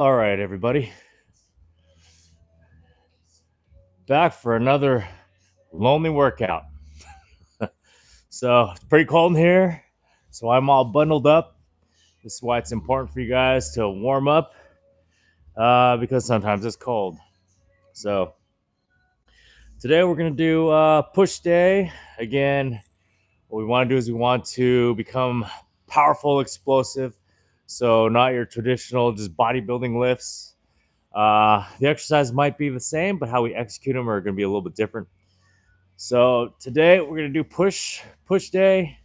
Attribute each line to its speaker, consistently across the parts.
Speaker 1: All right, everybody. Back for another lonely workout. So it's pretty cold in here. So I'm all bundled up. This is why it's important for you guys to warm up because sometimes it's cold. So today we're going to do push day. Again, what we want to do is we want to become powerful, explosive. So not your traditional just bodybuilding lifts. The exercise might be the same, but how we execute them are going to be a little bit different. So today we're gonna do push day.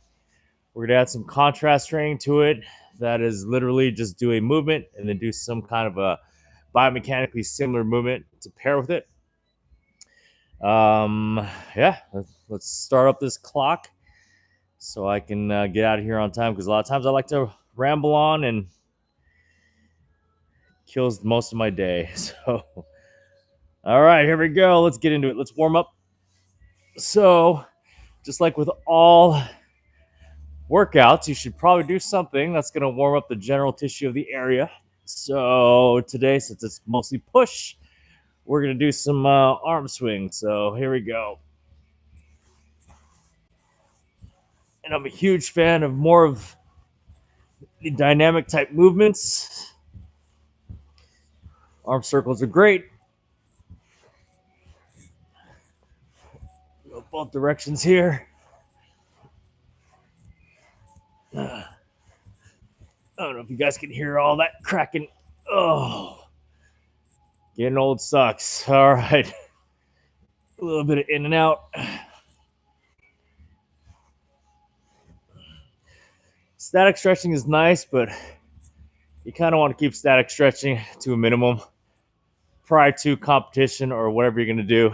Speaker 1: We're gonna add some contrast training to it. That is literally just do a movement and then do some kind of a biomechanically similar movement to pair with it. Yeah, let's start up this clock so I can get out of here on time because a lot of times I like to ramble on and kills most of my day. So, all right, here we go. Let's get into it. Let's warm up. So, just like with all workouts, you should probably do something that's going to warm up the general tissue of the area. So today, since it's mostly push, we're going to do some arm swings. So here we go. And I'm a huge fan of more of the dynamic type movements. Arm circles are great. Go both directions here. I don't know if you guys can hear all that cracking. Oh, getting old sucks. All right. A little bit of in and out. Static stretching is nice, but you kind of want to keep static stretching to a minimum prior to competition or whatever you're going to do.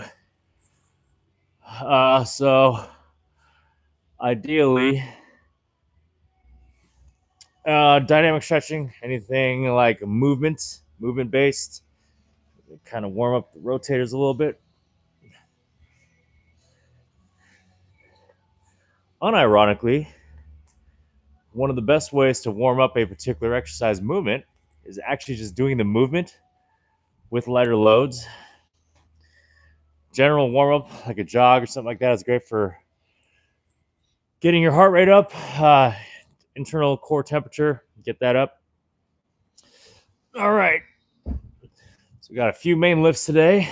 Speaker 1: So ideally, dynamic stretching, anything like movement based, kind of warm up the rotators a little bit. Unironically, one of the best ways to warm up a particular exercise movement is actually just doing the movement with lighter loads. General warm up, like a jog or something like that, is great for getting your heart rate up, internal core temperature, get that up. All right. So we got a few main lifts today.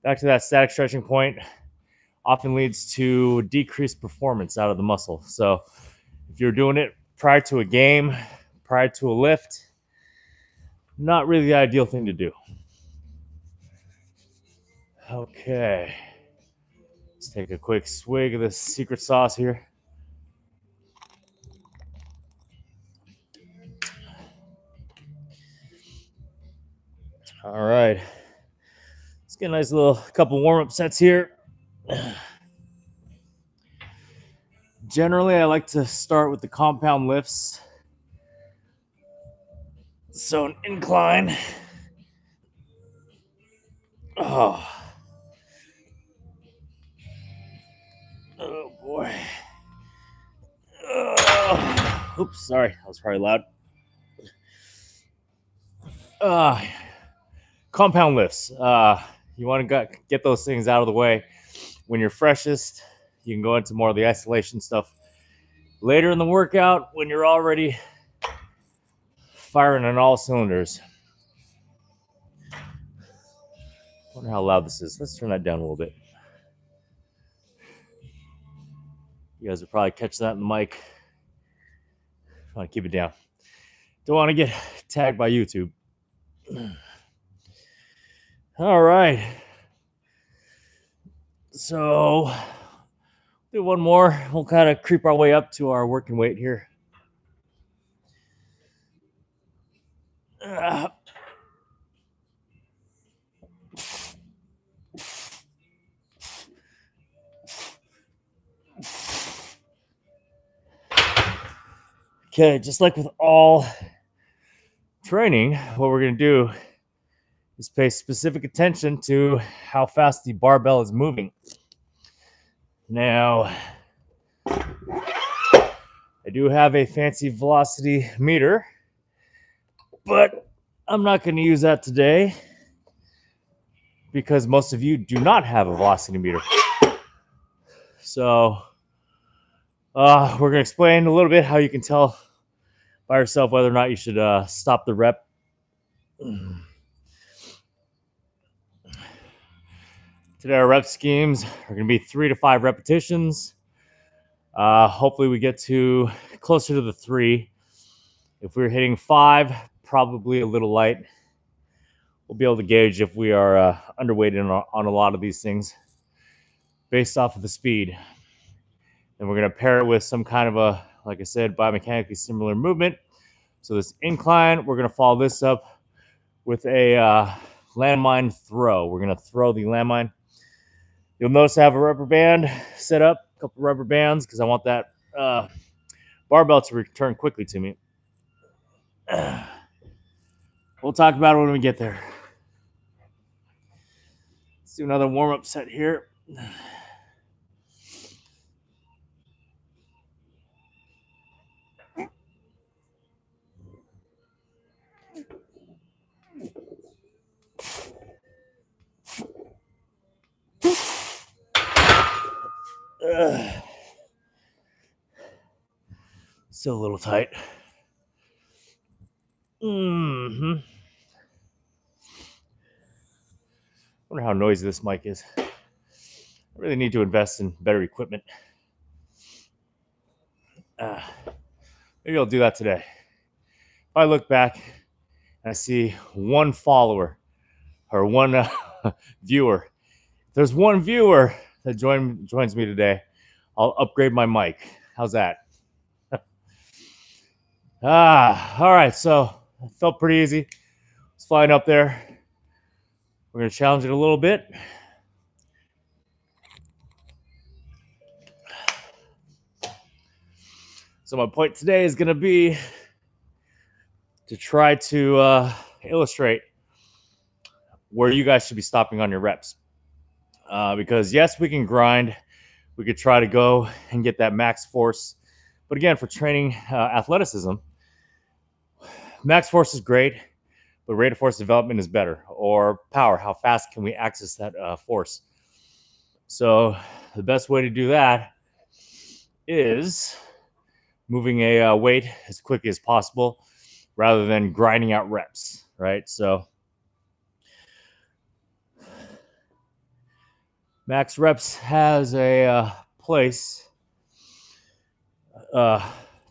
Speaker 1: Back to that static stretching point often leads to decreased performance out of the muscle. So if you're doing it prior to a game, prior to a lift, not really the ideal thing to do. Okay. Let's take a quick swig of this secret sauce here. All right. Let's get a nice little couple warm-up sets here. Generally, I like to start with the compound lifts. So an incline. Oh. Oh boy. Oops, sorry. That was probably loud. Compound lifts. You want to get those things out of the way when you're freshest. You can go into more of the isolation stuff later in the workout when you're already firing on all cylinders. Wonder how loud this is. Let's turn that down a little bit. You guys will probably catch that in the mic. I want to keep it down. Don't want to get tagged by YouTube. All right. So do one more. We'll kind of creep our way up to our working weight here. Okay, just like with all training, what we're going to do is pay specific attention to how fast the barbell is moving. Now, a I do have a fancy velocity meter, but I'm not going to use that today because most of you do not have a velocity meter. So we're going to explain a little bit how you can tell by yourself whether or not you should stop the rep. Today our rep schemes are going to be 3 to 5 repetitions. Hopefully we get to closer to the 3. If we're hitting 5, probably a little light. We'll be able to gauge if we are underweight on a lot of these things based off of the speed. And we're going to pair it with some kind of a, like I said, biomechanically similar movement. So this incline, we're going to follow this up with a landmine throw. We're going to throw the landmine. You'll notice I have a rubber band set up, a couple rubber bands, because I want that barbell to return quickly to me. We'll talk about it when we get there. Let's do another warm-up set here. Still a little tight. Wonder how noisy this mic is. I really need to invest in better equipment. Maybe I'll do that today. If I look back and I see one follower or one viewer, if there's one viewer that joins me today, I'll upgrade my mic. How's that? All right. So it felt pretty easy. It's flying up there. We're going to challenge it a little bit. So my point today is going to be to try to illustrate where you guys should be stopping on your reps. Because yes, we can grind. We could try to go and get that max force. But again, for training athleticism, max force is great, but rate of force development is better. Or power, how fast can we access that force? So the best way to do that is moving a weight as quickly as possible rather than grinding out reps, right? So max reps has a place, time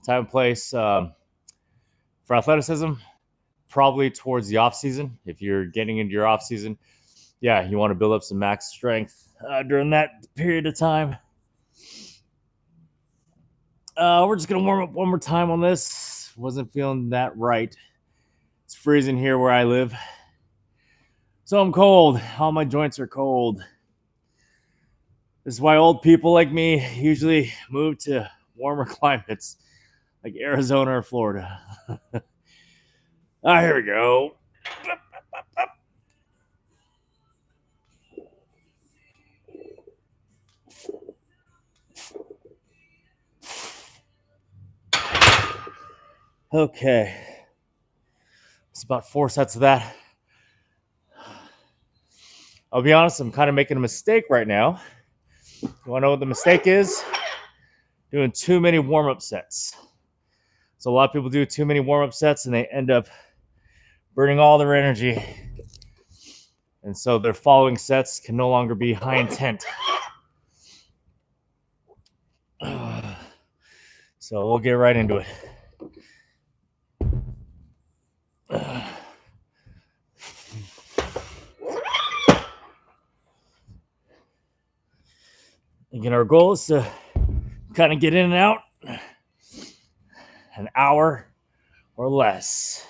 Speaker 1: and place for athleticism, probably towards the off season. If you're getting into your off season, yeah, you want to build up some max strength during that period of time. We're just going to warm up one more time on this. Wasn't feeling that right. It's freezing here where I live. So I'm cold. All my joints are cold. This is why old people like me usually move to warmer climates like Arizona or Florida. Here we go. Okay. It's about 4 sets of that. I'll be honest, I'm kind of making a mistake right now. You want to know what the mistake is? Doing too many warm-up sets. So a lot of people do too many warm-up sets and they end up burning all their energy. And so their following sets can no longer be high intent. So we'll get right into it. Again, our goal is to kind of get in and out an hour or less.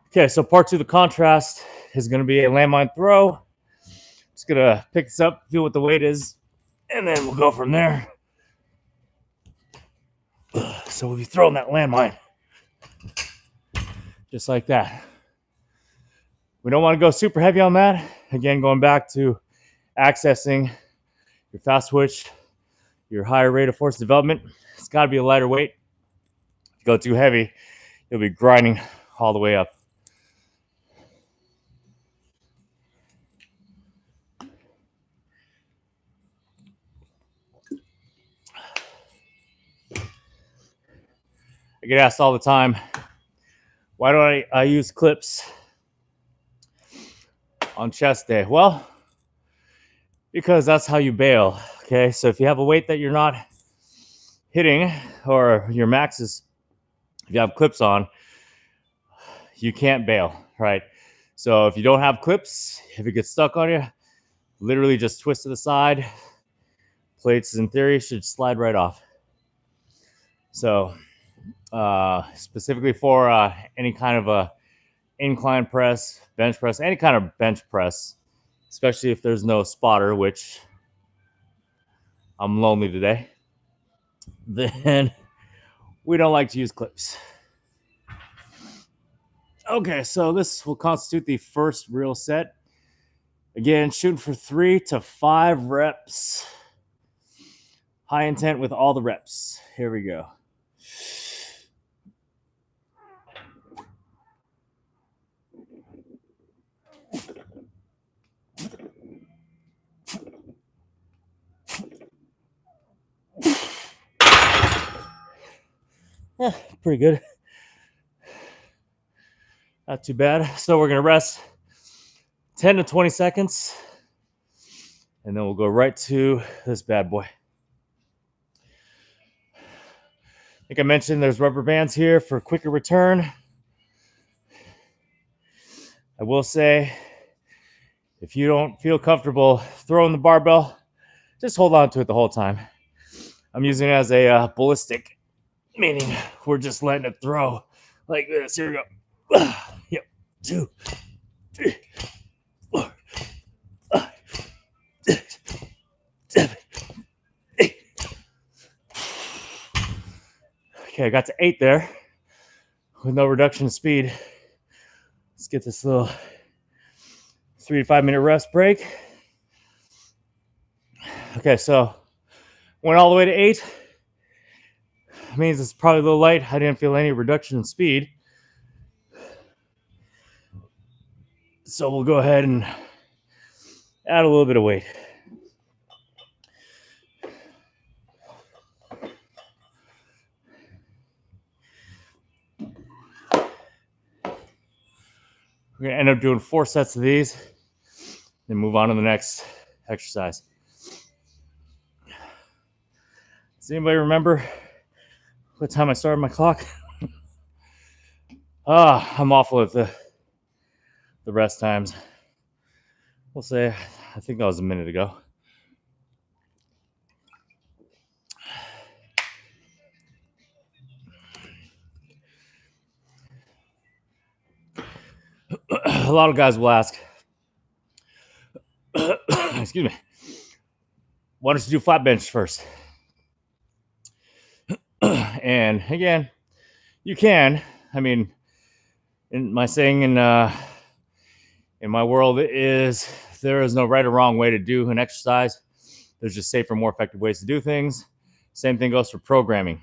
Speaker 1: Okay, so part 2 of the contrast is going to be a landmine throw. Just going to pick this up, feel what the weight is, and then we'll go from there. So we'll be throwing that landmine just like that. We don't want to go super heavy on that. Again, going back to accessing your fast twitch, your higher rate of force development. It's got to be a lighter weight. If you go too heavy, you'll be grinding all the way up. I get asked all the time, why do I use clips on chest day? Well, because that's how you bail. Okay, so if you have a weight that you're not hitting, or your max is, if you have clips on, you can't bail, right? So if you don't have clips, if it gets stuck on you, literally just twist to the side. Plates, in theory, should slide right off. So specifically for any kind of a incline press, bench press, any kind of bench press, especially if there's no spotter, which I'm lonely today, then we don't like to use clips. Okay, so this will constitute the first real set. Again, shooting for 3 to 5 reps. High intent with all the reps. Here we go. Yeah, pretty good. Not too bad. So we're going to rest 10 to 20 seconds, and then we'll go right to this bad boy. I think I mentioned there's rubber bands here for quicker return. I will say, if you don't feel comfortable throwing the barbell, just hold on to it the whole time. I'm using it as a ballistic, meaning we're just letting it throw like this. Here we go. Yep. 2, 3, 4, 5, 6, 7, 8. Okay, I got to 8 there with no reduction in speed. Let's get this little 3 to 5 minute rest break. Okay, so went all the way to 8. Means it's probably a little light. I didn't feel any reduction in speed. So we'll go ahead and add a little bit of weight. We're going to end up doing 4 sets of these, then move on to the next exercise. Does anybody remember what time I started my clock? I'm awful at the rest times. We'll say, I think that was a minute ago. A lot of guys will ask, excuse me, why don't you do flat bench first? And again, you can. I mean, in my saying in my world is there is no right or wrong way to do an exercise. There's just safer, more effective ways to do things. Same thing goes for programming.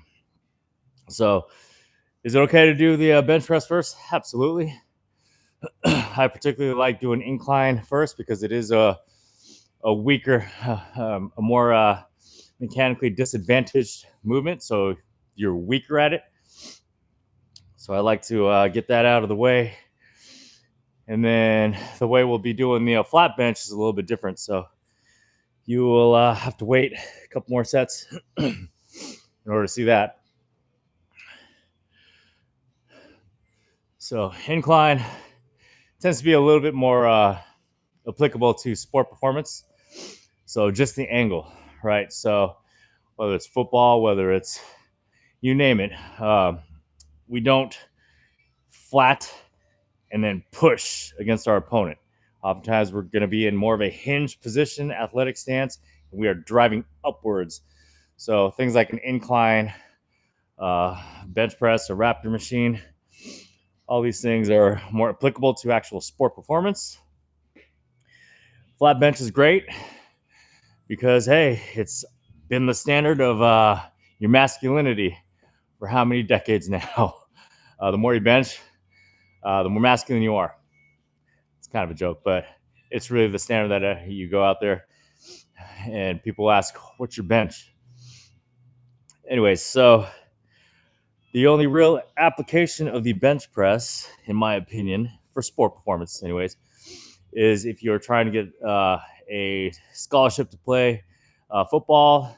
Speaker 1: So is it okay to do the bench press first? Absolutely. I particularly like doing incline first because it is a weaker, a more mechanically disadvantaged movement. So you're weaker at it. So I like to get that out of the way. And then the way we'll be doing the flat bench is a little bit different. So you will have to wait a couple more sets in order to see that. So incline tends to be a little bit more applicable to sport performance. So just the angle, right? So whether it's football, whether it's you name it, we don't flat and then push against our opponent. Oftentimes we're going to be in more of a hinged position, athletic stance, and we are driving upwards. So things like an incline, bench press, a Raptor machine, all these things are more applicable to actual sport performance. Flat bench is great. because hey, it's been the standard of your masculinity for how many decades now? The more you bench, the more masculine you are. It's kind of a joke, but it's really the standard that you go out there and people ask, "What's your bench?" Anyways, so the only real application of the bench press, in my opinion, for sport performance, anyways, is if you're trying to get a scholarship to play football,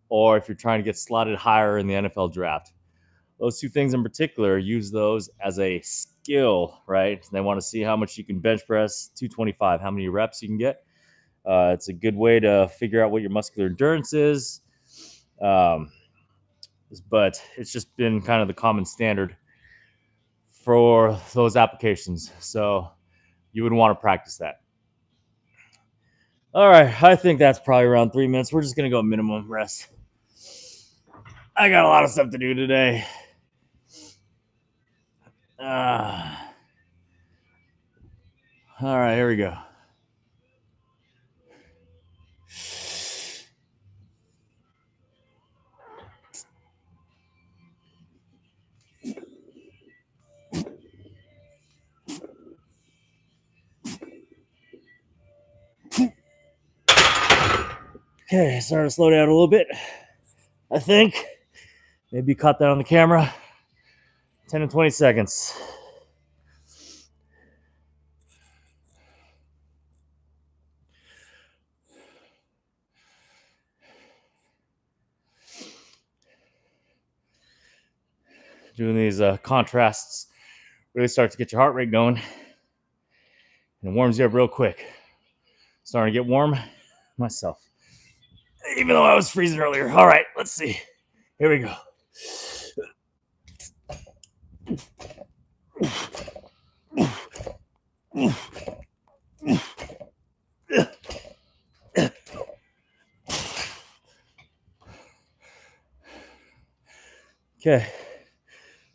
Speaker 1: or if you're trying to get slotted higher in the NFL draft. Those two things in particular, use those as a skill, right? They want to see how much you can bench press 225, how many reps you can get. It's a good way to figure out what your muscular endurance is. But it's just been kind of the common standard for those applications. So you would want to practice that. All right, I think that's probably around 3 minutes. We're just going to go minimum rest. I got a lot of stuff to do today. All right, here we go. Okay, starting to slow down a little bit. I think maybe caught that on the camera. 10 to 20 seconds. Doing these contrasts really starts to get your heart rate going and warms you up real quick. Starting to get warm myself, even though I was freezing earlier. All right, let's see. Here we go. Okay,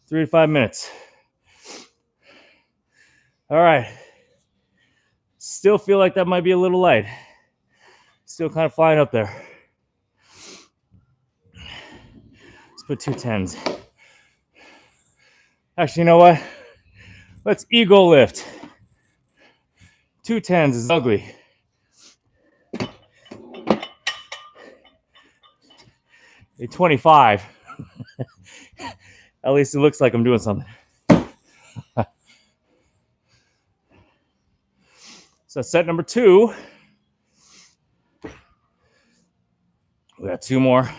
Speaker 1: 3 to 5 minutes. All right. Still feel like that might be a little light. Still kind of flying up there. Let's put 210s. Actually, you know what? Let's ego lift. 210s is ugly. A 25. At least it looks like I'm doing something. So set number 2. We got 2 more.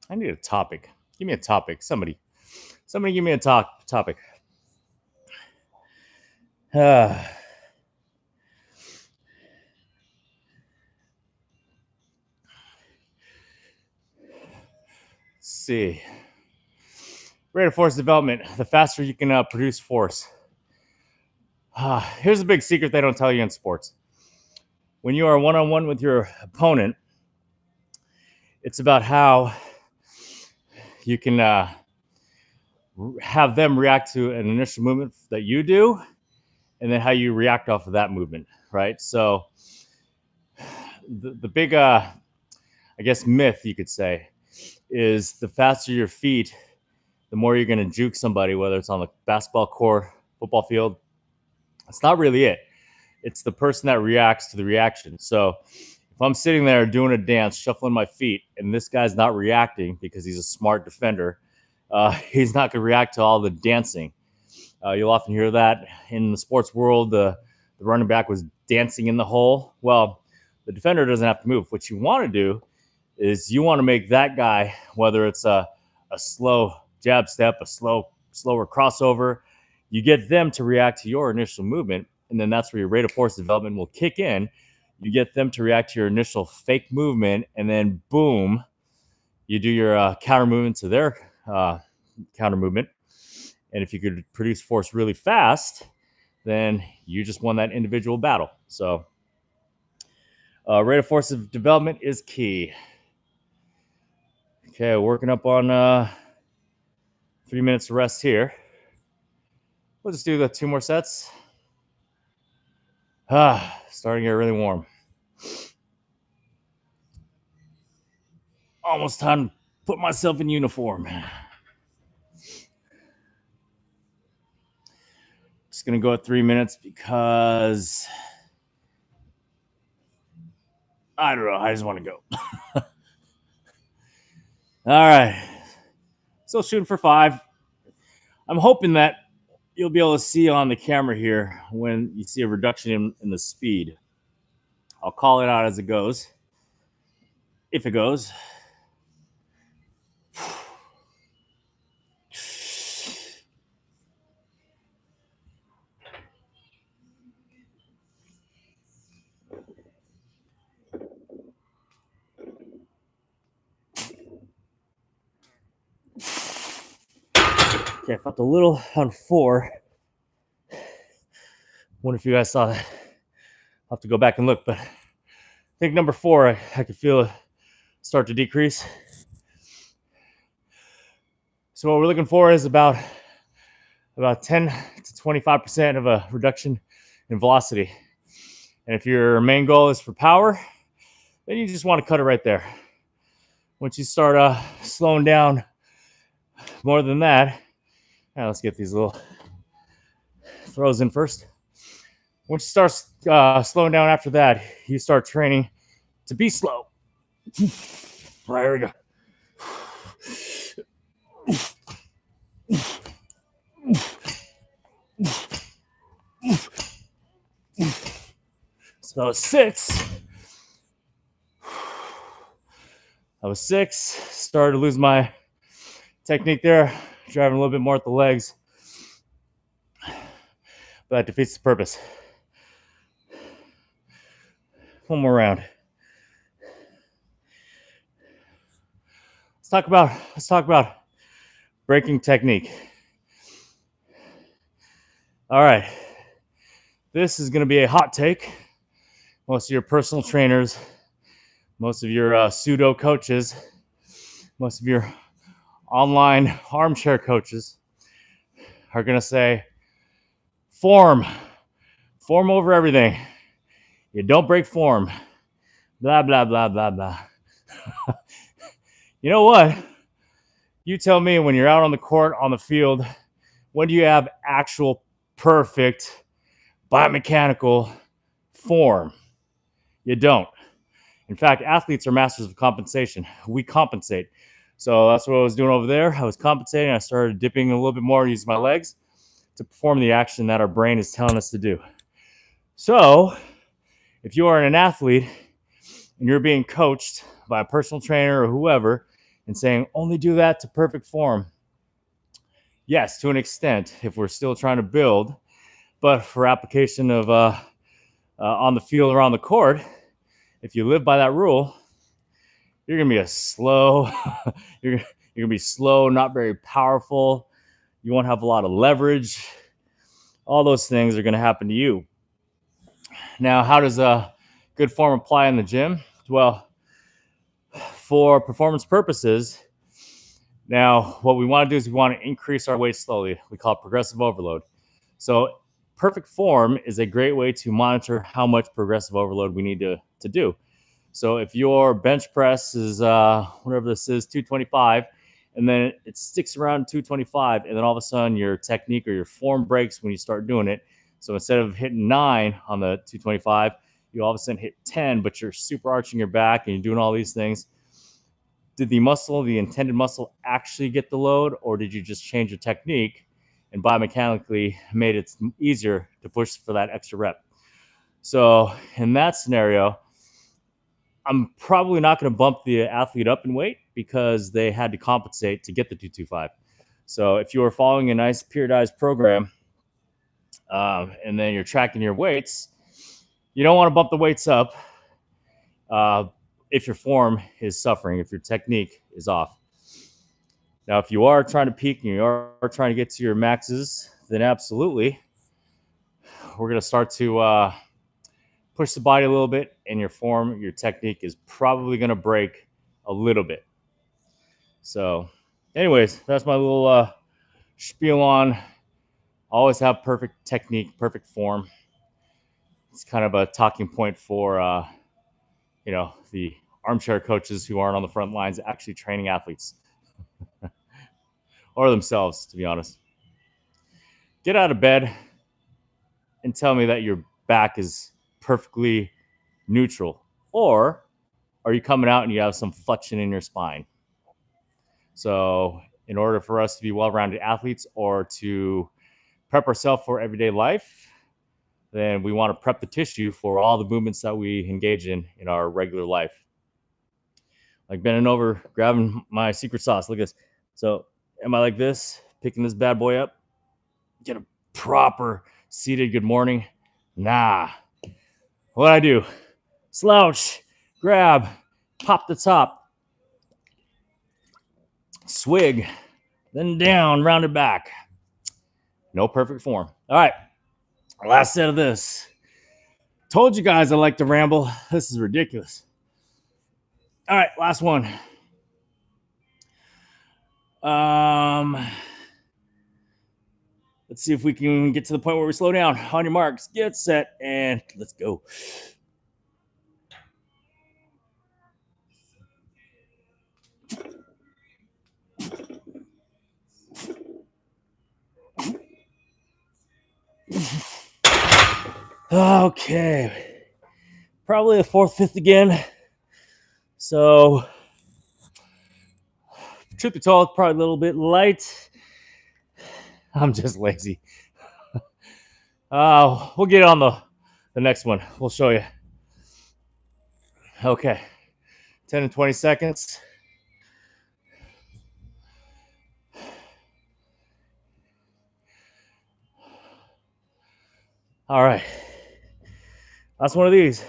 Speaker 1: I need a topic. Give me a topic. Somebody give me a topic. Let's see. Rate of force development. The faster you can produce force. Here's a big secret they don't tell you in sports. When you are one-on-one with your opponent, it's about how you can have them react to an initial movement that you do, and then how you react off of that movement, right? So the big, I guess, myth you could say is the faster your feet, the more you're going to juke somebody, whether it's on the basketball court, football field. It's not really it. It's the person that reacts to the reaction. So if I'm sitting there doing a dance, shuffling my feet, and this guy's not reacting because he's a smart defender, he's not going to react to all the dancing. You'll often hear that in the sports world. The running back was dancing in the hole. Well, the defender doesn't have to move. What you want to do is you want to make that guy, whether it's a slow jab step, a slower crossover, you get them to react to your initial movement, and then that's where your rate of force development will kick in. You get them to react to your initial fake movement, and then boom, you do your counter movement to their counter movement. And if you could produce force really fast, then you just won that individual battle. So rate of force of development is key. Okay, working up on 3 minutes of rest here. We'll just do the 2 more sets. Starting to get really warm. Almost time to put myself in uniform. Just gonna go at 3 minutes because I don't know. I just want to go. All right. Still shooting for 5. I'm hoping that you'll be able to see on the camera here when you see a reduction in the speed. I'll call it out as it goes. If it goes. Okay, I felt a little on 4. Wonder if you guys saw that. I'll have to go back and look, but I think number 4, I could feel it start to decrease. So what we're looking for is about 10 to 25% of a reduction in velocity. And if your main goal is for power, then you just want to cut it right there. Once you start slowing down more than that, let's get these little throws in first. Once you start slowing down after that, you start training to be slow. There we go. So that was 6. Started to lose my technique there, driving a little bit more at the legs. But that defeats the purpose. One more round. Let's talk about breaking technique. All right. This is going to be a hot take. Most of your personal trainers, most of your pseudo coaches, most of your online armchair coaches are going to say, form over everything. You don't break form. Blah, blah, blah, blah, blah. You know what? You tell me when you're out on the court, on the field, when do you have actual perfect biomechanical form? You don't. In fact, athletes are masters of compensation. We compensate. So that's what I was doing over there. I was compensating. I started dipping a little bit more, using my legs to perform the action that our brain is telling us to do. So if you are an athlete and you're being coached by a personal trainer or whoever and saying, only do that to perfect form. Yes, to an extent, if we're still trying to build, but for application of on the field or on the court, if you live by that rule, you're gonna be you're gonna be slow, not very powerful. You won't have a lot of leverage. All those things are gonna happen to you. Now, how does a good form apply in the gym? Well, for performance purposes, now what we want to do is we want to increase our weight slowly. We call it progressive overload. So perfect form is a great way to monitor how much progressive overload we need to do. So if your bench press is whatever this is, 225, and then it sticks around 225, and then all of a sudden your technique or your form breaks when you start doing it. So instead of hitting 9 on the 225, you all of a sudden hit 10, but you're super arching your back and you're doing all these things. Did the intended muscle actually get the load, or did you just change your technique and biomechanically made it easier to push for that extra rep? So in that scenario, I'm probably not going to bump the athlete up in weight because they had to compensate to get the 225. So if you are following a nice periodized program and then you're tracking your weights, you don't want to bump the weights up if your form is suffering, if your technique is off. Now, if you are trying to peak and you are trying to get to your maxes, then absolutely we're going to start to push the body a little bit, and your form, your technique is probably going to break a little bit. So, anyways, that's my little spiel on always have perfect technique, perfect form. It's kind of a talking point for, the armchair coaches who aren't on the front lines actually training athletes or themselves, to be honest. Get out of bed and tell me that your back is perfectly neutral. Or are you coming out and you have some flexion in your spine? So, in order for us to be well-rounded athletes or to prep ourselves for everyday life, then we want to prep the tissue for all the movements that we engage in our regular life. Like bending over, grabbing my secret sauce. Look at this. So, am I like this, picking this bad boy up? Get a proper seated good morning? Nah. What I do? Slouch, grab, pop the top, swig, then down, round it back. No perfect form. All right. Last set of this. Told you guys I like to ramble. This is ridiculous. All right, last one. Let's see if we can get to the point where we slow down. On your marks, get set, and let's go. Okay. Probably the fourth, fifth again. So, truth be told, probably a little bit light. I'm just lazy. We'll get on the next one. We'll show you. Okay. 10 and 20 seconds. All right. Last one of these.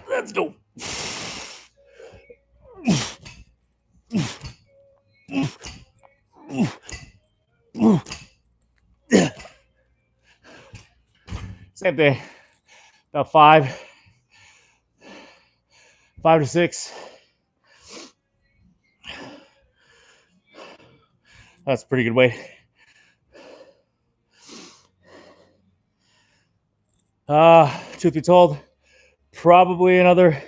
Speaker 1: Let's go. Same thing. About 5 to 6. That's a pretty good weight. Truth be told, probably another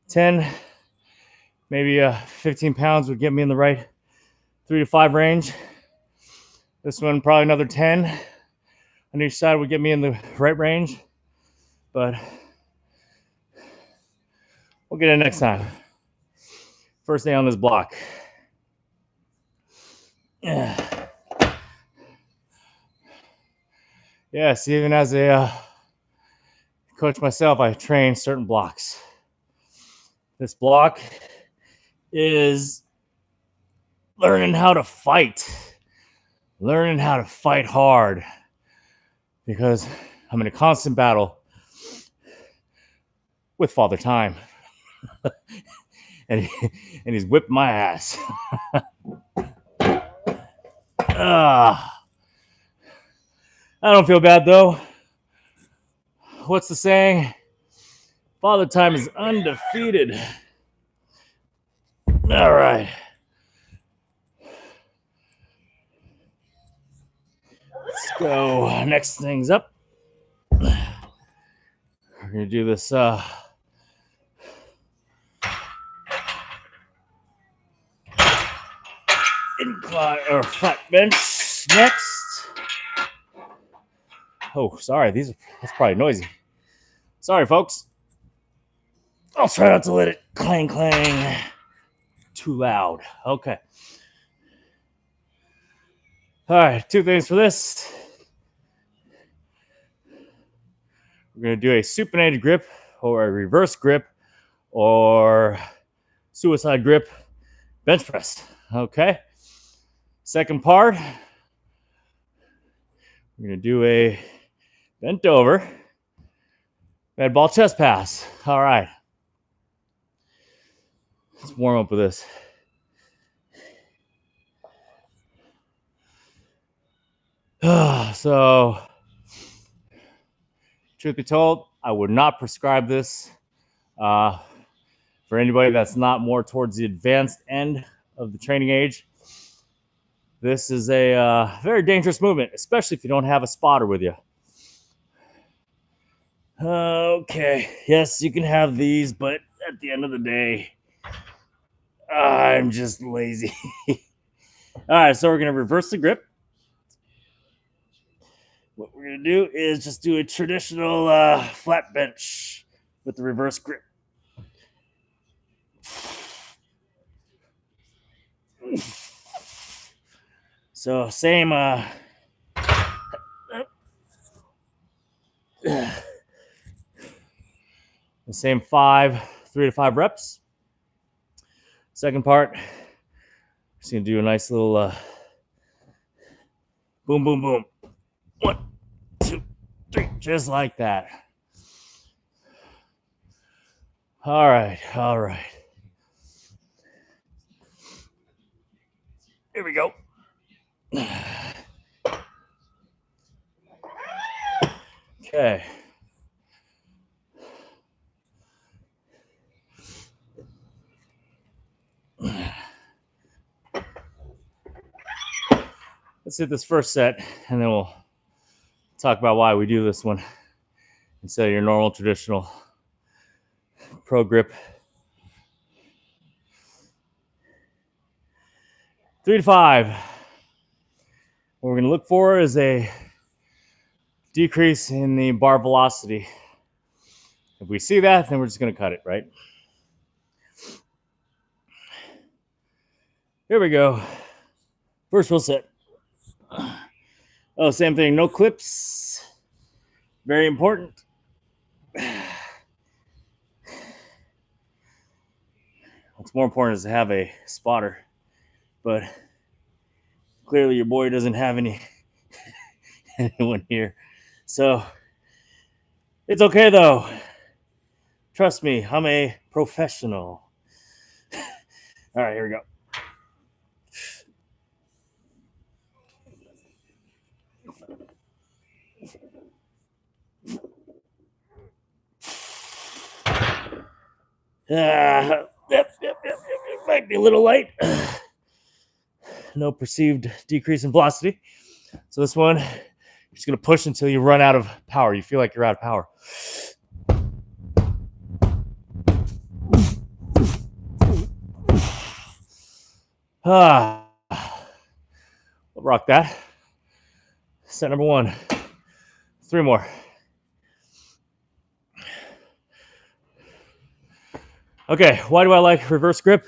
Speaker 1: 10, maybe 15 pounds would get me in the right 3 to 5 range. This one, probably another 10 on each side would get me in the right range. But we'll get it next time. First day on this block. Yes, even as a coach myself, I train certain blocks. This block is learning how to fight hard, because I'm in a constant battle with Father Time. and he's whipped my ass. I don't feel bad though. What's the saying? Father Time is undefeated. All right. Let's go. Next thing's up. We're going to do this incline or flat bench next. Oh, sorry. That's probably noisy. Sorry, folks. I'll try not to let it clang clang too loud. Okay. All right, 2 things for this. We're going to do a supinated grip or a reverse grip or suicide grip bench press. Okay. Second part, we're going to do a bent over med ball chest pass. All right. Let's warm up with this. So, truth be told, I would not prescribe this uh, for anybody that's not more towards the advanced end of the training age. This is a very dangerous movement, especially if you don't have a spotter with you. Okay, yes, you can have these, but at the end of the day, I'm just lazy. All right, so we're going to reverse the grip. What we're going to do is just do a traditional flat bench with the reverse grip. So same the same 3 to 5 reps. Second part, just gonna do a nice little boom, boom, boom. 1, 2, 3, just like that. All right. Here we go. Okay. Let's hit this first set, and then we'll talk about why we do this one instead of your normal traditional pro grip. 3 to 5. What we're going to look for is a decrease in the bar velocity. If we see that, then we're just going to cut it, right? Here we go. First full set. Oh, same thing. No clips. Very important. What's more important is to have a spotter. But clearly your boy doesn't have anyone here. So it's okay though. Trust me, I'm a professional. All right, here we go. Yep. Might be a little light. No perceived decrease in velocity. So this one, you're just gonna push until you run out of power. You feel like you're out of power. We'll rock that. Set number 1. 3 more. Okay, why do I like reverse grip?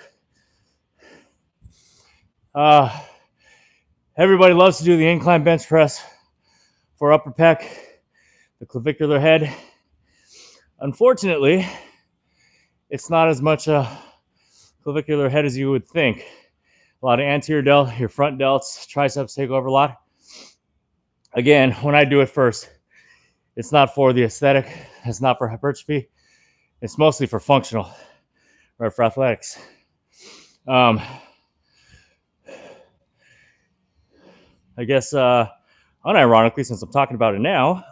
Speaker 1: Everybody loves to do the incline bench press for upper pec, the clavicular head. Unfortunately, it's not as much a clavicular head as you would think. A lot of anterior delt, your front delts, triceps take over a lot. Again, when I do it first, it's not for the aesthetic. It's not for hypertrophy. It's mostly for functional or for athletics. I guess, unironically, since I'm talking about it now,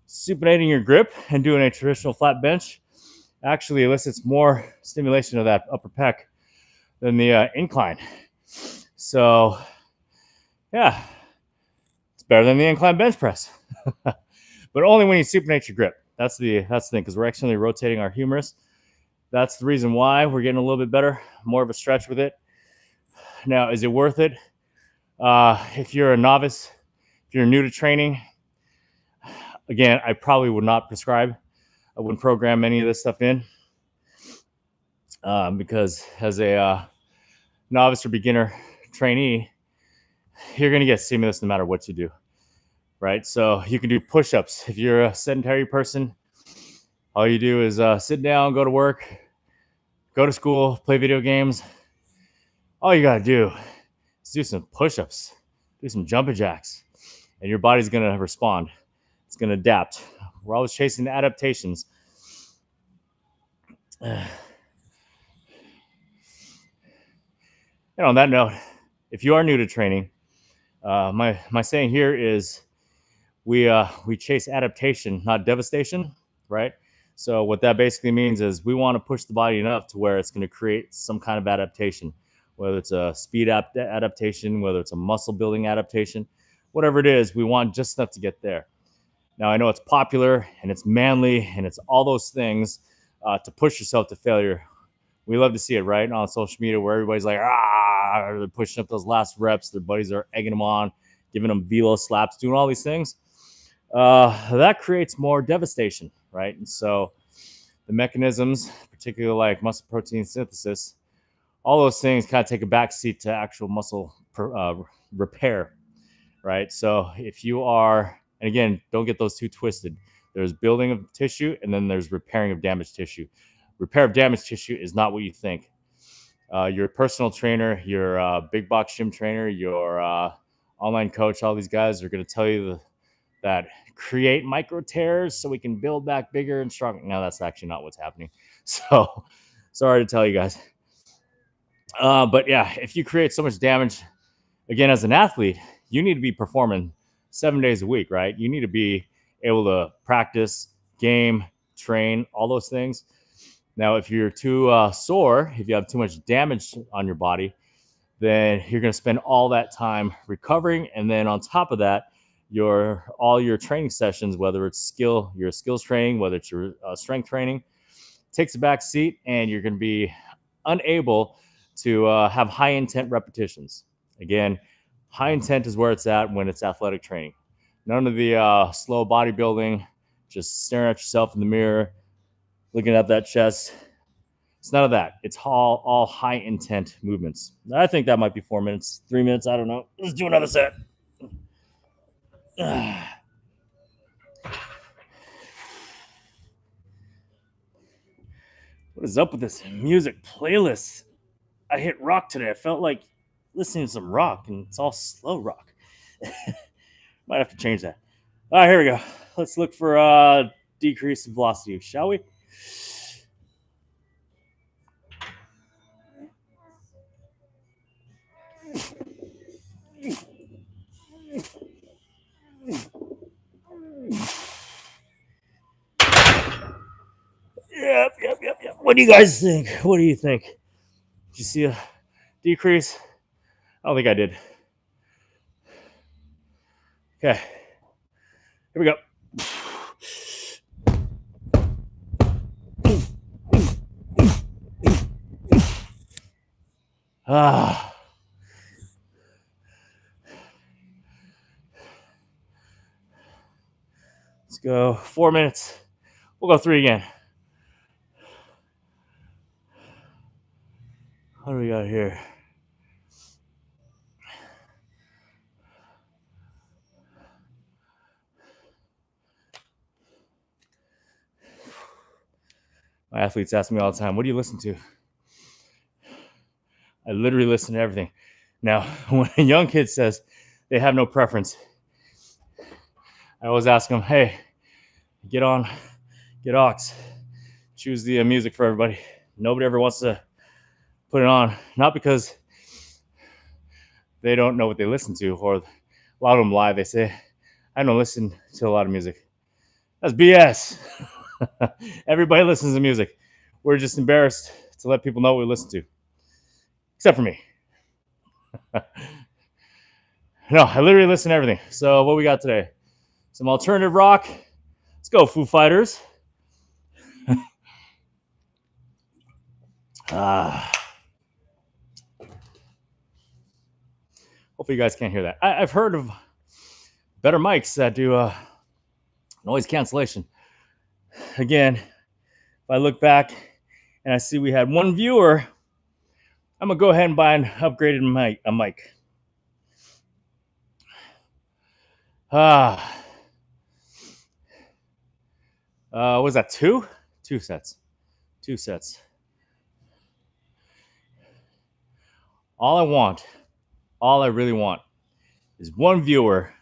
Speaker 1: supinating your grip and doing a traditional flat bench actually elicits more stimulation of that upper pec than the incline. So, yeah, it's better than the incline bench press, but only when you supinate your grip. That's the thing, because we're actually rotating our humerus. That's the reason why we're getting a little bit better, more of a stretch with it. Now, is it worth it? If you're a novice, if you're new to training, again, I probably would not prescribe. I wouldn't program any of this stuff in because as a novice or beginner trainee, you're going to get stimulus no matter what you do, right? So you can do push-ups. If you're a sedentary person, all you do is sit down, go to work, go to school, play video games. All you got to do is do some push-ups, do some jumping jacks, and your body's going to respond. It's going to adapt. We're always chasing adaptations. And on that note, if you are new to training, My saying here is we chase adaptation, not devastation, right? So what that basically means is we want to push the body enough to where it's going to create some kind of adaptation, whether it's a speed adaptation, whether it's a muscle building adaptation, whatever it is, we want just enough to get there. Now I know it's popular and it's manly and it's all those things to push yourself to failure. We love to see it, right, on social media where everybody's like, they're pushing up those last reps. Their buddies are egging them on, giving them velo slaps, doing all these things. That creates more devastation, right? And so the mechanisms, particularly like muscle protein synthesis, all those things kind of take a backseat to actual muscle repair, right? So if you are, and again, don't get those two twisted. There's building of tissue and then there's repairing of damaged tissue. Repair of damaged tissue is not what you think. Your personal trainer, your big box gym trainer, your online coach, all these guys are going to tell you that create micro tears so we can build back bigger and stronger. No, that's actually not what's happening. So sorry to tell you guys. But yeah, if you create so much damage, again, as an athlete, you need to be performing 7 days a week, right? You need to be able to practice, game, train, all those things. Now, if you're too sore, if you have too much damage on your body, then you're going to spend all that time recovering. And then on top of that, all your training sessions, whether it's your skills training, whether it's your strength training, takes a back seat, and you're going to be unable to have high intent repetitions. Again, high intent is where it's at when it's athletic training. None of the slow bodybuilding, just staring at yourself in the mirror, looking at that chest. It's none of that. It's all high intent movements. I think that might be 4 minutes, 3 minutes. I don't know. Let's do another set. What is up with this music playlist? I hit rock today. I felt like listening to some rock, and it's all slow rock. Might have to change that. All right, here we go. Let's look for decrease in velocity, shall we? Yep. What do you guys think? What do you think? Did you see a decrease? I don't think I did. Okay. Here we go. Let's go 4 minutes. We'll go 3 again. What do we got here? My athletes ask me all the time, what do you listen to? I literally listen to everything. Now, when a young kid says they have no preference, I always ask them, hey, get aux, choose the music for everybody. Nobody ever wants to put it on, not because they don't know what they listen to, or a lot of them lie. They say, I don't listen to a lot of music. That's BS. Everybody listens to music. We're just embarrassed to let people know what we listen to, except for me. No, I literally listen to everything. So what we got today? Some alternative rock. Let's go, Foo Fighters. Hopefully you guys can't hear that. I've heard of better mics that do noise cancellation. Again, if I look back and I see we had one viewer, I'm going to go ahead and buy an upgraded mic. Was that 2? 2 sets. 2 sets. All I really want is one viewer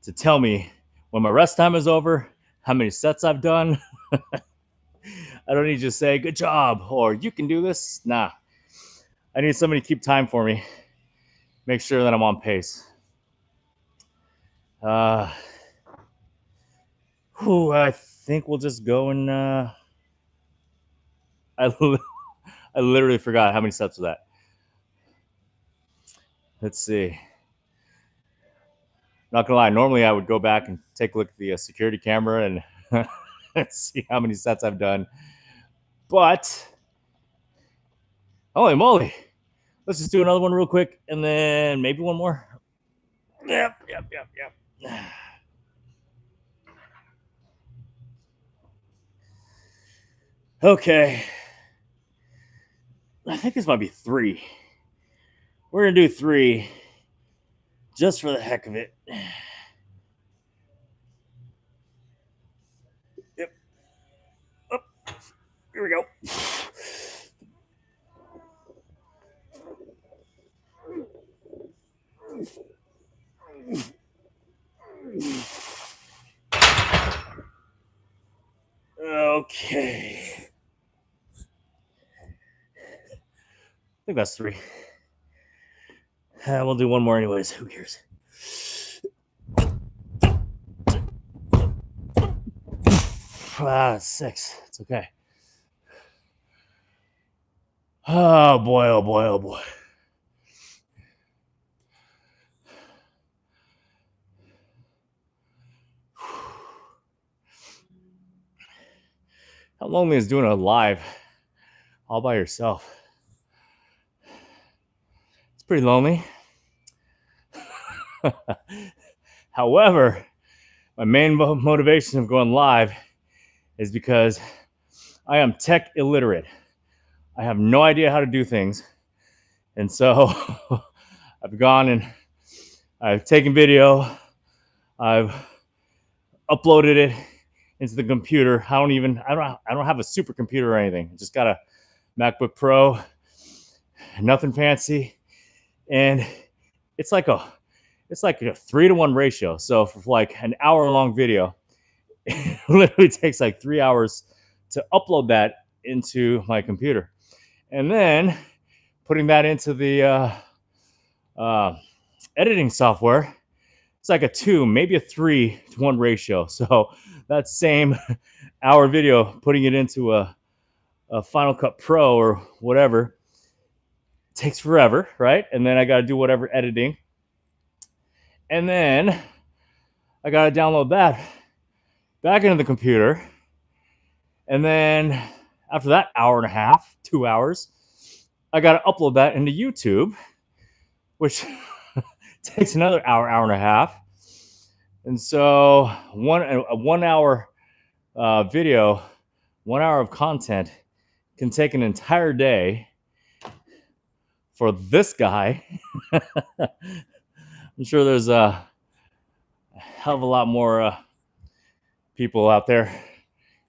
Speaker 1: to tell me when my rest time is over, how many sets I've done. I don't need to just say, good job, or you can do this. Nah. I need somebody to keep time for me. make sure that I'm on pace. I think we'll just go and I literally forgot how many steps was that. Let's see. Not gonna lie, normally I would go back and take a look at the security camera and see how many sets I've done. But holy moly, let's just do another one real quick and then maybe one more. Yep. Okay. I think this might be 3. We're gonna do 3 just for the heck of it. Yep. Oh, here we go. Okay. I think that's 3. We'll do one more anyways. Who cares? 6. It's okay. Oh boy, oh boy, oh boy. How lonely is doing a live all by yourself? It's pretty lonely. However, my main motivation of going live is because I am tech illiterate. I have no idea how to do things. And so I've gone and I've taken video, I've uploaded it into the computer. I don't have a supercomputer or anything. I just got a MacBook Pro, nothing fancy. And it's like a 3-to-1 ratio. So for like an hour-long video, it literally takes like 3 hours to upload that into my computer. And then putting that into the editing software, it's like a 2, maybe a 3-to-1 ratio. So that same hour video, putting it into a Final Cut Pro or whatever, takes forever, right? And then I got to do whatever editing. And then I got to download that back into the computer. And then after that hour and a half, 2 hours, I got to upload that into YouTube, which takes another hour and a half. And so a 1 hour video, 1 hour of content can take an entire day for this guy. I'm sure there's a hell of a lot more people out there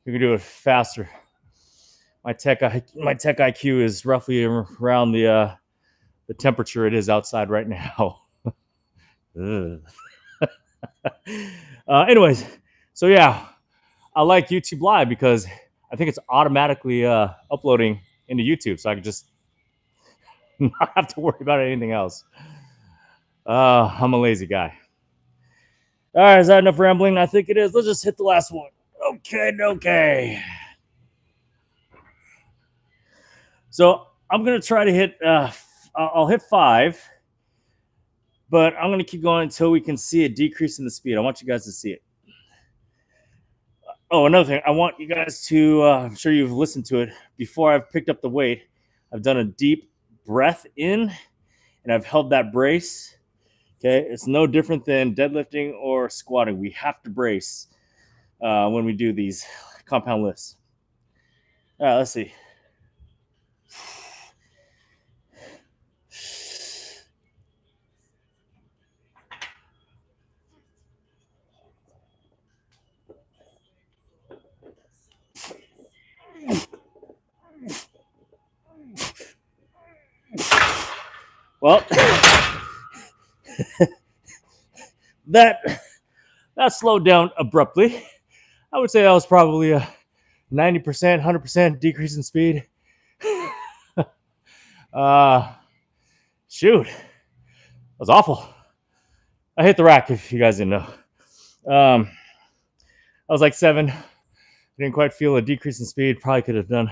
Speaker 1: who can do it faster. My tech IQ is roughly around the temperature it is outside right now. Anyways, so yeah, I like YouTube Live because I think it's automatically uploading into YouTube, so I can just not have to worry about anything else. I'm a lazy guy. All right, is that enough rambling? I think it is. Let's just hit the last one. Okay. So I'm gonna try to hit. I'll hit 5, but I'm gonna keep going until we can see a decrease in the speed. I want you guys to see it. Oh, another thing. I want you guys to. I'm sure you've listened to it before. I've picked up the weight. I've done a deep breath in, and I've held that brace. Okay, it's no different than deadlifting or squatting. We have to brace when we do these compound lifts. All right, let's see. Well, that slowed down abruptly. I would say that was probably a 90%, 100% decrease in speed. Shoot. was awful. I hit the rack, if you guys didn't know. I was like 7. I didn't quite feel a decrease in speed. Probably could have done.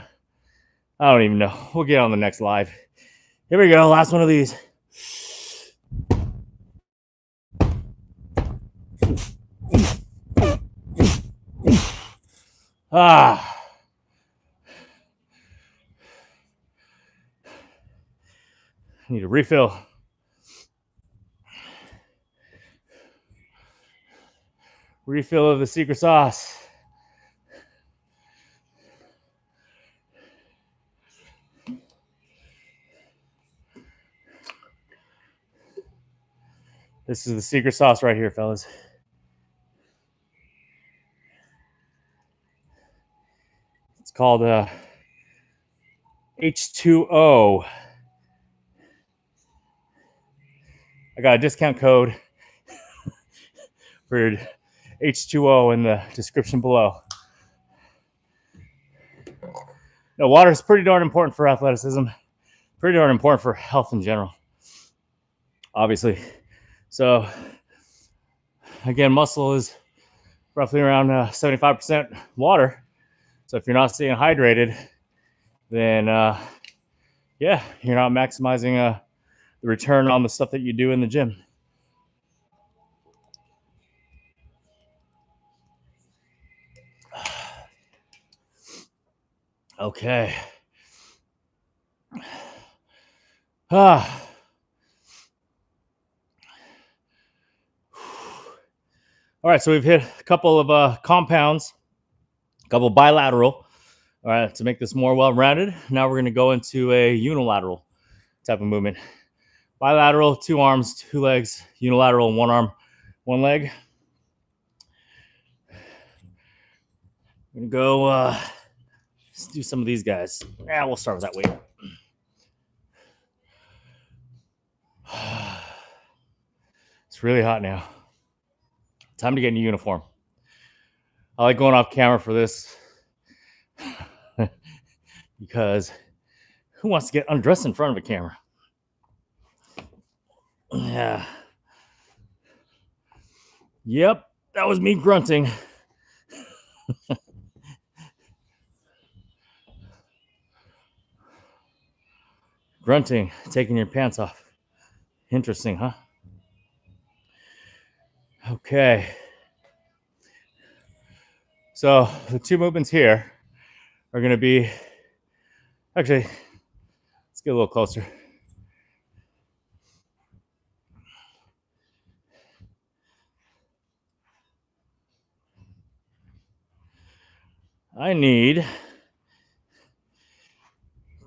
Speaker 1: I don't even know. We'll get on the next live. Here we go. Last one of these. Need a refill. Refill of the secret sauce. This is the secret sauce right here, fellas. It's called H2O. I got a discount code for H2O in the description below. No, water is pretty darn important for athleticism. Pretty darn important for health in general, obviously. So, again, muscle is roughly around 75% water. So if you're not staying hydrated, then yeah, you're not maximizing the return on the stuff that you do in the gym. Okay. All right, so we've hit a couple of compounds, a couple bilateral. All right, to make this more well-rounded, now we're going to go into a unilateral type of movement. Bilateral, 2 arms, 2 legs. Unilateral, 1 arm, 1 leg. I'm going to go, let's do some of these guys. Yeah, we'll start with that weight. It's really hot now. Time to get in uniform. I like going off camera for this because who wants to get undressed in front of a camera? Yeah. Yep, that was me grunting. Grunting, taking your pants off. Interesting, huh? Okay. So the 2 movements here are going to be, actually, let's get a little closer. I need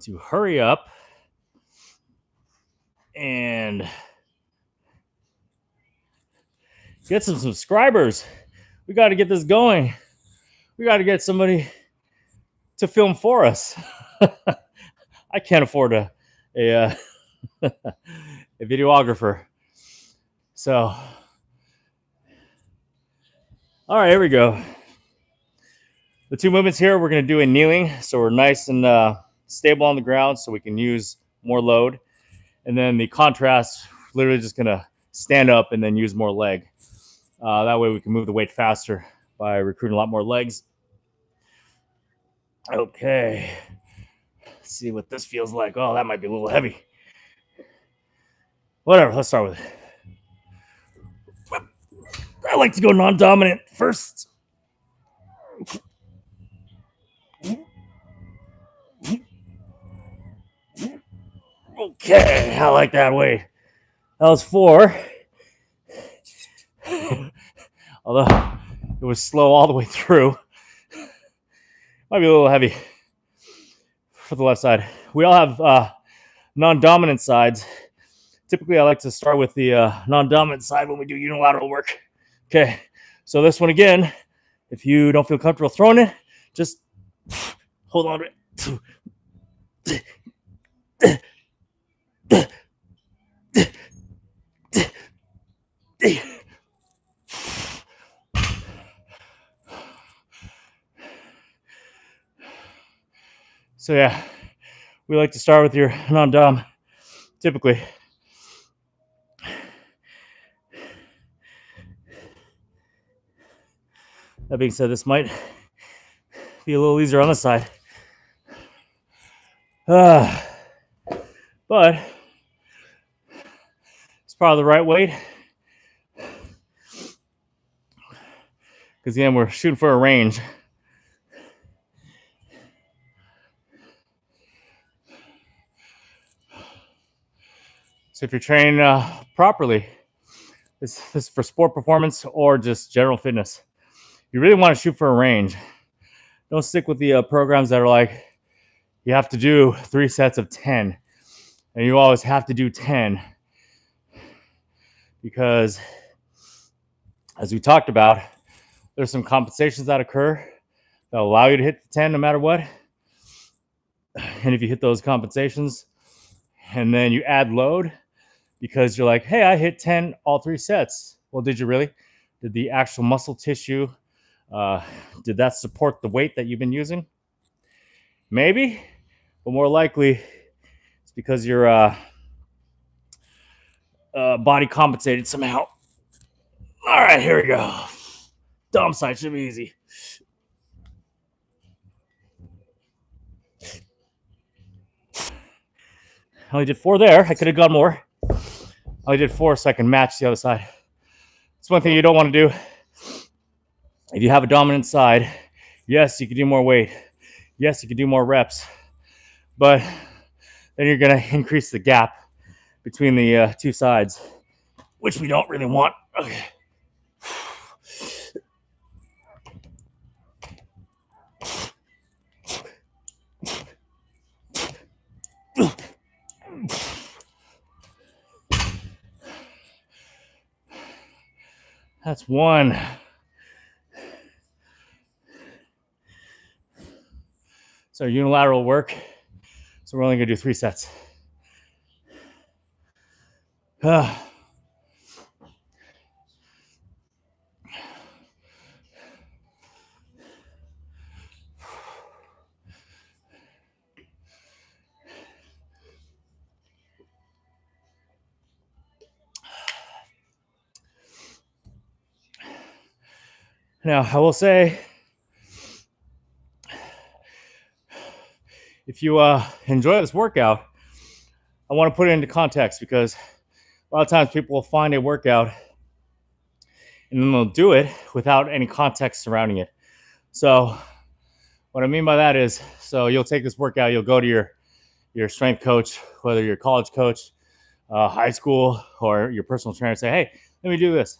Speaker 1: to hurry up and get some subscribers. We got to get this going. We got to get somebody to film for us. I can't afford a videographer. So, all right, here we go. The 2 movements here, we're going to do a kneeling. So we're nice and stable on the ground so we can use more load. And then the contrast, literally just going to stand up and then use more leg. That way we can move the weight faster by recruiting a lot more legs. Okay. Let's see what this feels like. Oh, that might be a little heavy. Whatever, let's start with it. I like to go non-dominant first. Okay, I like that weight. That was 4. Although it was slow all the way through. Might be a little heavy for the left side. We all have non-dominant sides. Typically, I like to start with the non-dominant side when we do unilateral work. Okay, so this one again, if you don't feel comfortable throwing it, just hold on to it. So yeah, we like to start with your non-dom, typically. That being said, this might be a little easier on this side. But it's probably the right weight. Because again, we're shooting for a range. So if you're training properly, this is for sport performance or just general fitness, you really want to shoot for a range. Don't stick with the programs that are like, you have to do 3 sets of 10 and you always have to do 10, because as we talked about, there's some compensations that occur that allow you to hit the 10 no matter what. And if you hit those compensations and then you add load because you're like, hey, I hit 10 all 3 sets. Well, did you really? Did the actual muscle tissue, did that support the weight that you've been using? Maybe, but more likely it's because your body compensated somehow. All right, here we go. Dumb side should be easy. I only did 4 there. I could have gone more. I only did 4 so I can match the other side. It's one thing you don't want to do. If you have a dominant side, yes, you can do more weight. Yes, you can do more reps. But then you're going to increase the gap between the 2 sides, which we don't really want. Okay. That's 1. So unilateral work. So we're only going to do 3 sets. Now, I will say, if you enjoy this workout, I want to put it into context, because a lot of times people will find a workout and then they'll do it without any context surrounding it. So what I mean by that is, so you'll take this workout, you'll go to your strength coach, whether you're a college coach, high school, or your personal trainer, say, hey, let me do this.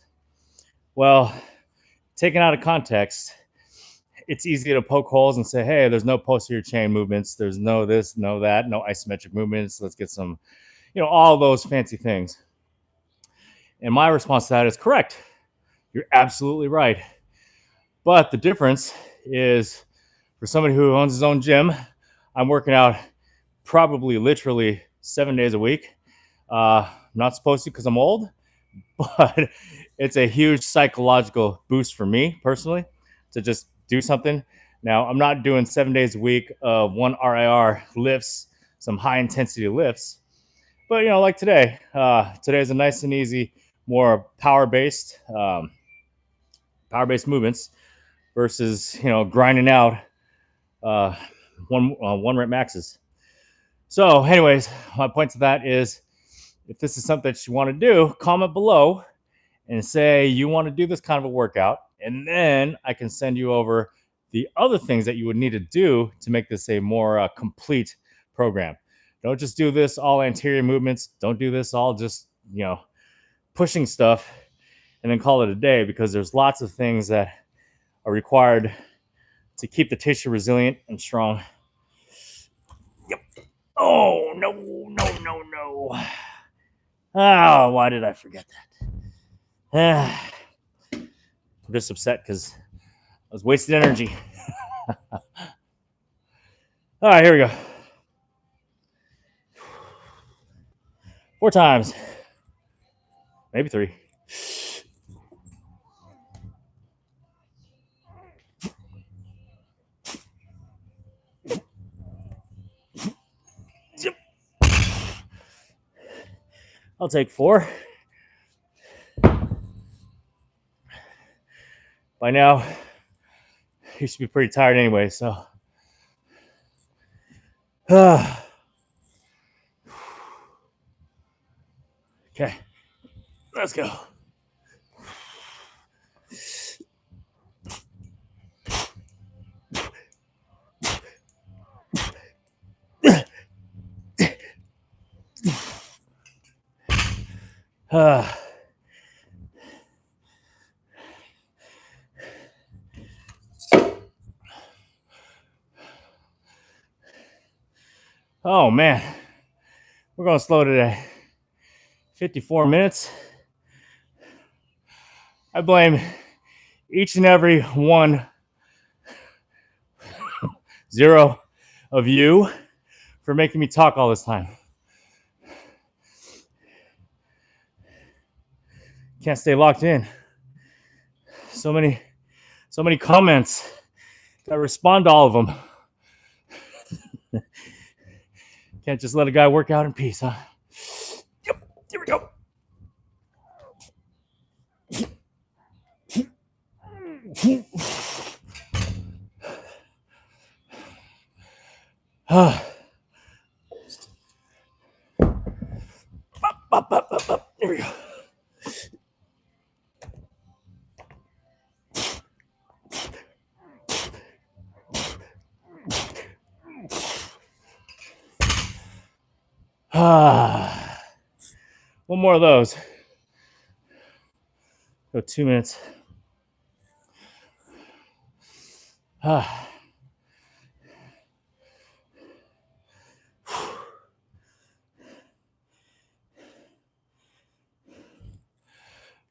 Speaker 1: Well, taken out of context, it's easy to poke holes and say, hey, there's no posterior chain movements. There's no this, no that, no isometric movements. Let's get some, all those fancy things. And my response to that is, correct. You're absolutely right. But the difference is, for somebody who owns his own gym, I'm working out probably literally 7 days a week. Not supposed to because I'm old, but it's a huge psychological boost for me personally to just do something. Now, I'm not doing 7 days a week of 1 RIR lifts, some high intensity lifts, but like today. Today is a nice and easy, more power-based movements versus grinding out one rep maxes. So, anyways, my point to that is, if this is something that you want to do, comment below and say you want to do this kind of a workout, and then I can send you over the other things that you would need to do to make this a more complete program. Don't just do this all anterior movements. Don't do this all just, pushing stuff and then call it a day, because there's lots of things that are required to keep the tissue resilient and strong. Yep. Oh, no. Oh, why did I forget that? I'm just upset because I was wasting energy. All right, here we go. 4 times. Maybe 3. Yep. I'll take 4. By now, you should be pretty tired anyway. So, okay, let's go. Oh man, we're going slow today. 54 minutes. I blame each and every 0 of you for making me talk all this time. Can't stay locked in. So many comments. Gotta respond to all of them. Can't just let a guy work out in peace, huh? Yep, here we go. There we go. One more of those. Go 2 minutes. Okay,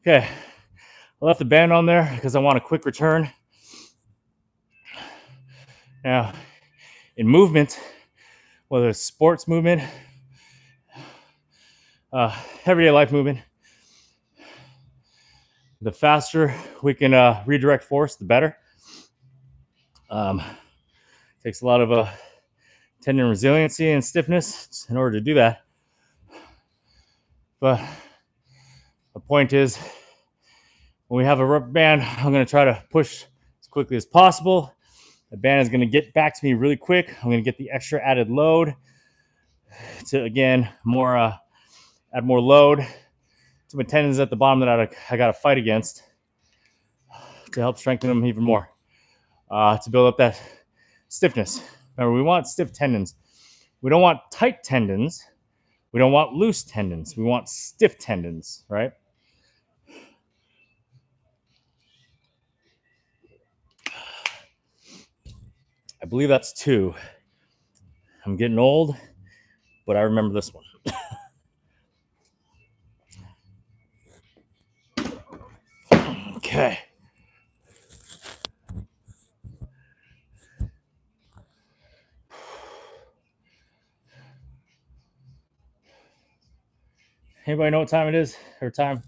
Speaker 1: I left the band on there because I want a quick return. Now, in movement, whether it's sports movement, everyday life movement, the faster we can redirect force, the better. Takes a lot of tendon resiliency and stiffness in order to do that. But the point is, when we have a rubber band, I'm going to try to push as quickly as possible. The band is going to get back to me really quick. I'm going to get the extra added load to, again, add more load to my tendons at the bottom that I got to fight against to help strengthen them even more, to build up that stiffness. Remember, we want stiff tendons. We don't want tight tendons. We don't want loose tendons. We want stiff tendons, right? I believe that's 2. I'm getting old, but I remember this one. Okay. Anybody know what time it is? Or time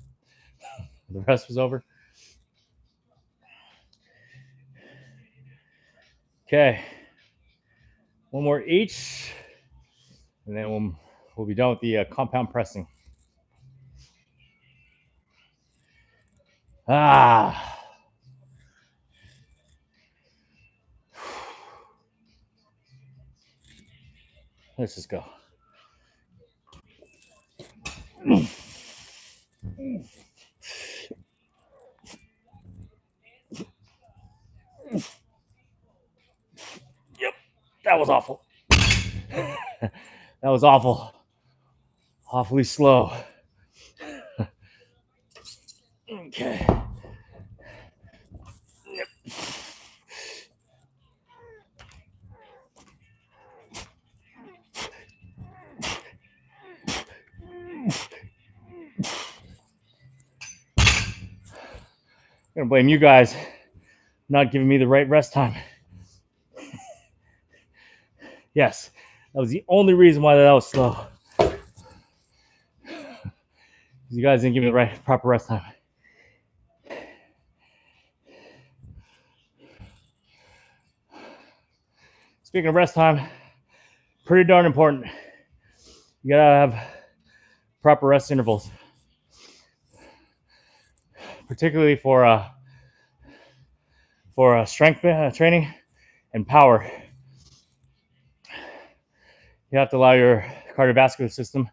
Speaker 1: the rest was over? Okay. One more each, and then we'll be done with the compound pressing. Let's just go. Yep, that was awful. That was awful. Awfully slow. Okay. Yep. I'm gonna blame you guys not giving me the right rest time. Yes, that was the only reason why that was slow. You guys didn't give me the proper rest time. Speaking of rest time, pretty darn important. You gotta have proper rest intervals, particularly for for strength training and power, you have to allow your cardiovascular system.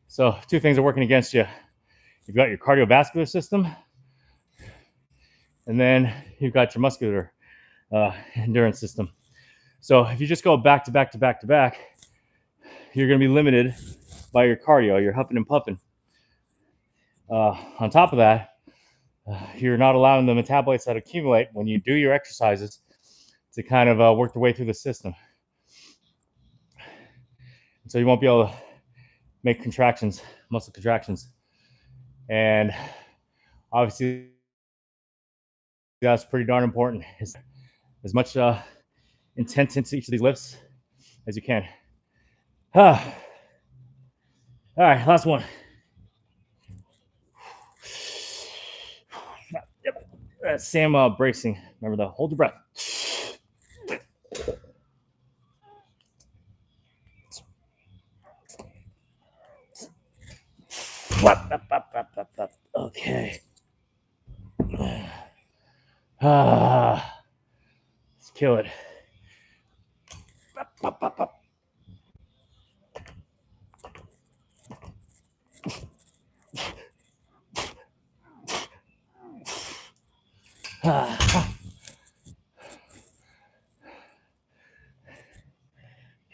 Speaker 1: So two things are working against you. You've got your cardiovascular system, and then you've got your muscular endurance system. So if you just go back to back to back to back, you're going to be limited by your cardio. You're huffing and puffing. On top of that, you're not allowing the metabolites that accumulate when you do your exercises to kind of work their way through the system. So you won't be able to make contractions, muscle contractions. And obviously, that's pretty darn important. As much intent into each of these lifts as you can. All right, last one. Yep. Sam bracing. Remember that. Hold your breath. Okay. Let's kill it.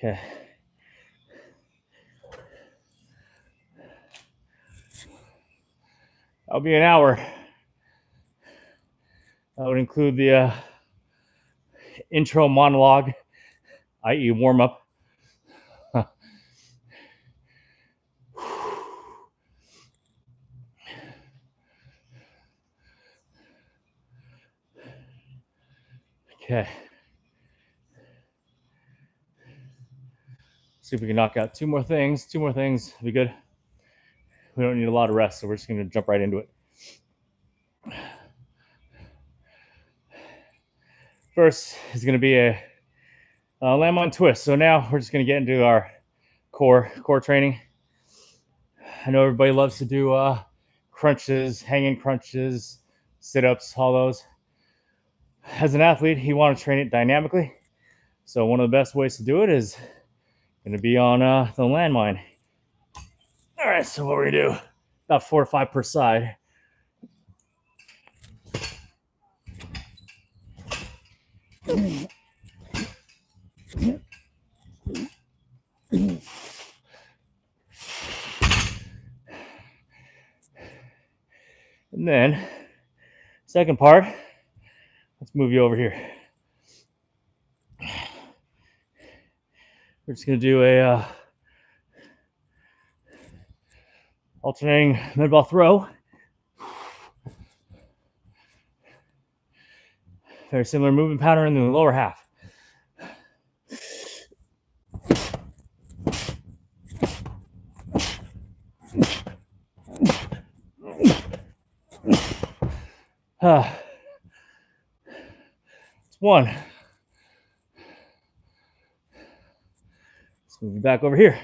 Speaker 1: Okay. That'll be an hour. That would include the intro monologue, i.e. warm up. Okay. See if we can knock out two more things. Two more things will be good. We don't need a lot of rest, so we're just going to jump right into it. First is going to be a landmine twist. So now we're just going to get into our core training. I know everybody loves to do crunches, hanging crunches, sit-ups, all those. As an athlete, you want to train it dynamically. So one of the best ways to do it is going to be on the landmine. All right, so what we're going to do, about 4 or 5 per side. And then, second part, let's move you over here. We're just going to do a alternating med-ball throw. Very similar movement pattern in the lower half. It's one. Let's move you back over here.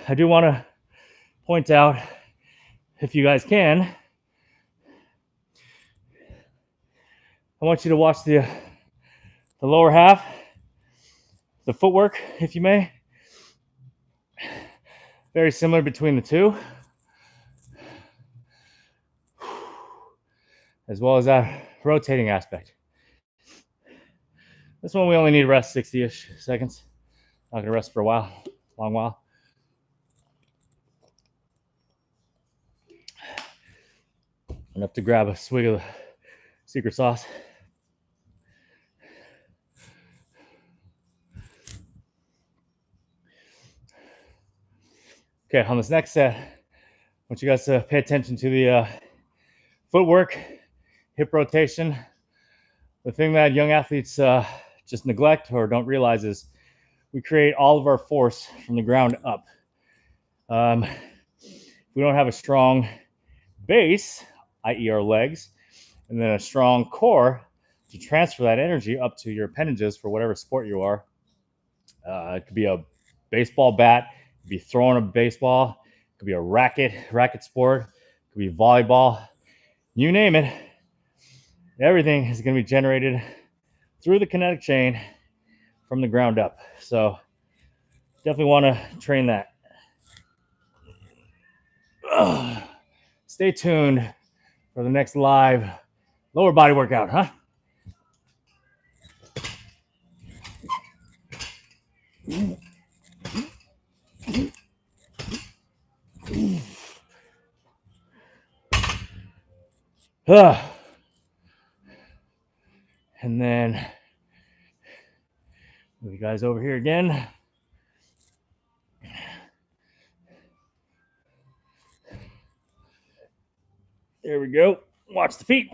Speaker 1: I do want to point out, if you guys can, I want you to watch the lower half, the footwork, if you may. Very similar between the two, as well as that rotating aspect. This one we only need to rest 60-ish seconds. Not gonna rest for a while, long while. Enough to grab a swig of the secret sauce. Okay, on this next set, I want you guys to pay attention to the footwork, hip rotation. The thing that young athletes just neglect or don't realize is we create all of our force from the ground up. If we don't have a strong base, i.e. our legs, and then a strong core to transfer that energy up to your appendages for whatever sport you are. It could be a baseball bat, could be throwing a baseball, it could be a racket sport, it could be volleyball, you name it. Everything is going to be generated through the kinetic chain from the ground up. So definitely want to train that. Stay tuned for the next live lower body workout, huh? And then move you guys over here again. There we go. Watch the feet.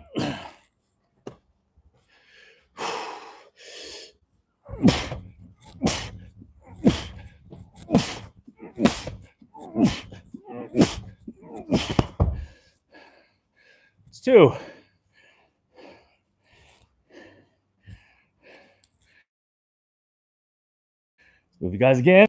Speaker 1: It's 2. Move you guys again.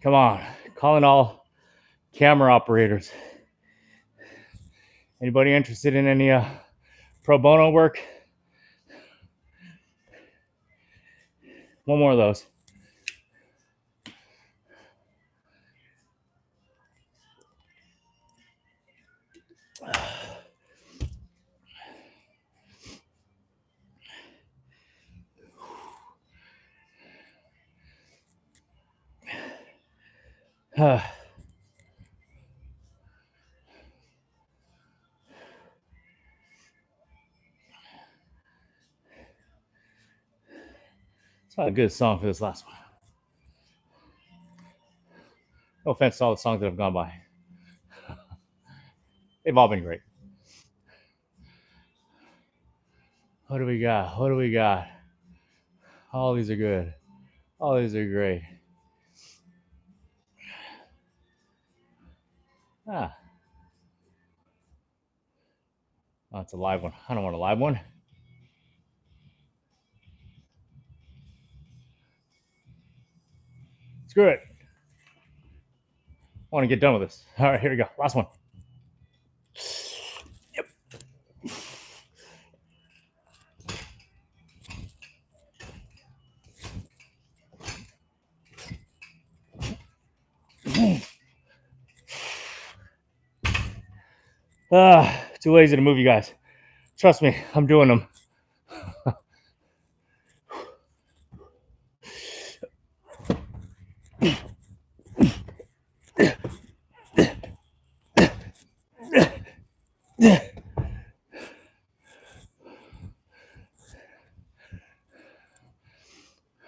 Speaker 1: Come on, calling all camera operators. Anybody interested in any pro bono work? One more of those. It's not a good song for this last one. No offense to all the songs that have gone by. They've all been great. What do we got? What do we got? All these are good. All these are great. Oh, it's a live one. I don't want a live one. Screw it. I want to get done with this. All right, here we go. Last one. Yep. Too lazy to move you guys. Trust me, I'm doing them.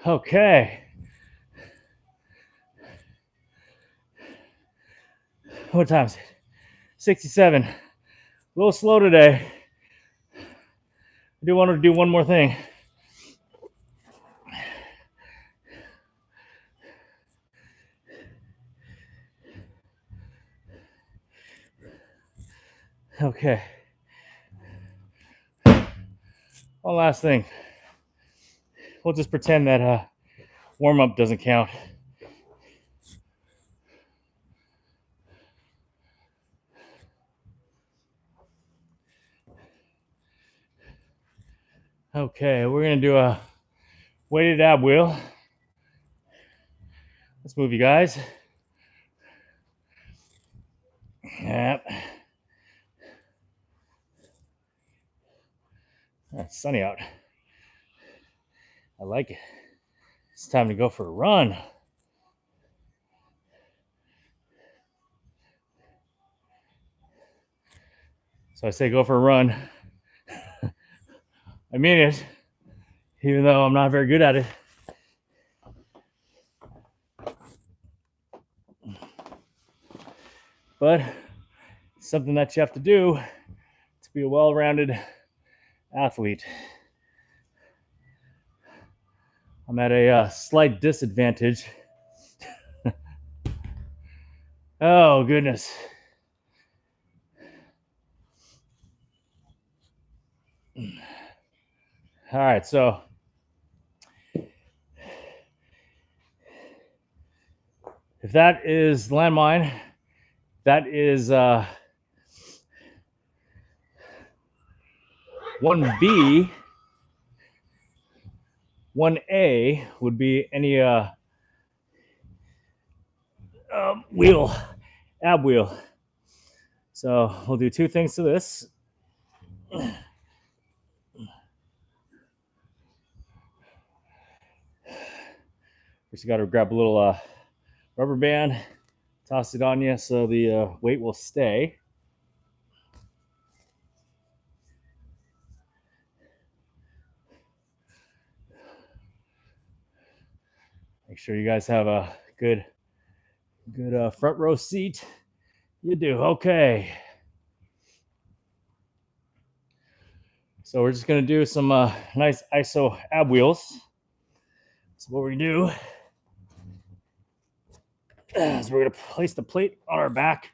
Speaker 1: Okay. What time is it? 67. A little slow today. I do want to do one more thing. Okay. One last thing. We'll just pretend that warm-up doesn't count. Okay, we're going to do a weighted ab wheel. Let's move you guys. Yep. It's sunny out. I like it. It's time to go for a run. So I say go for a run. I mean it, even though I'm not very good at it. But it's something that you have to do to be a well-rounded athlete. I'm at a slight disadvantage. Oh, goodness. All right, so if that is landmine, that is 1B. 1A would be any wheel, ab wheel. So we'll do two things to this. First, you got to grab a little rubber band, toss it on you so the weight will stay. Make sure you guys have a good front row seat. You do. Okay. So we're just going to do some nice iso ab wheels. So what we're going to do is we're going to place the plate on our back.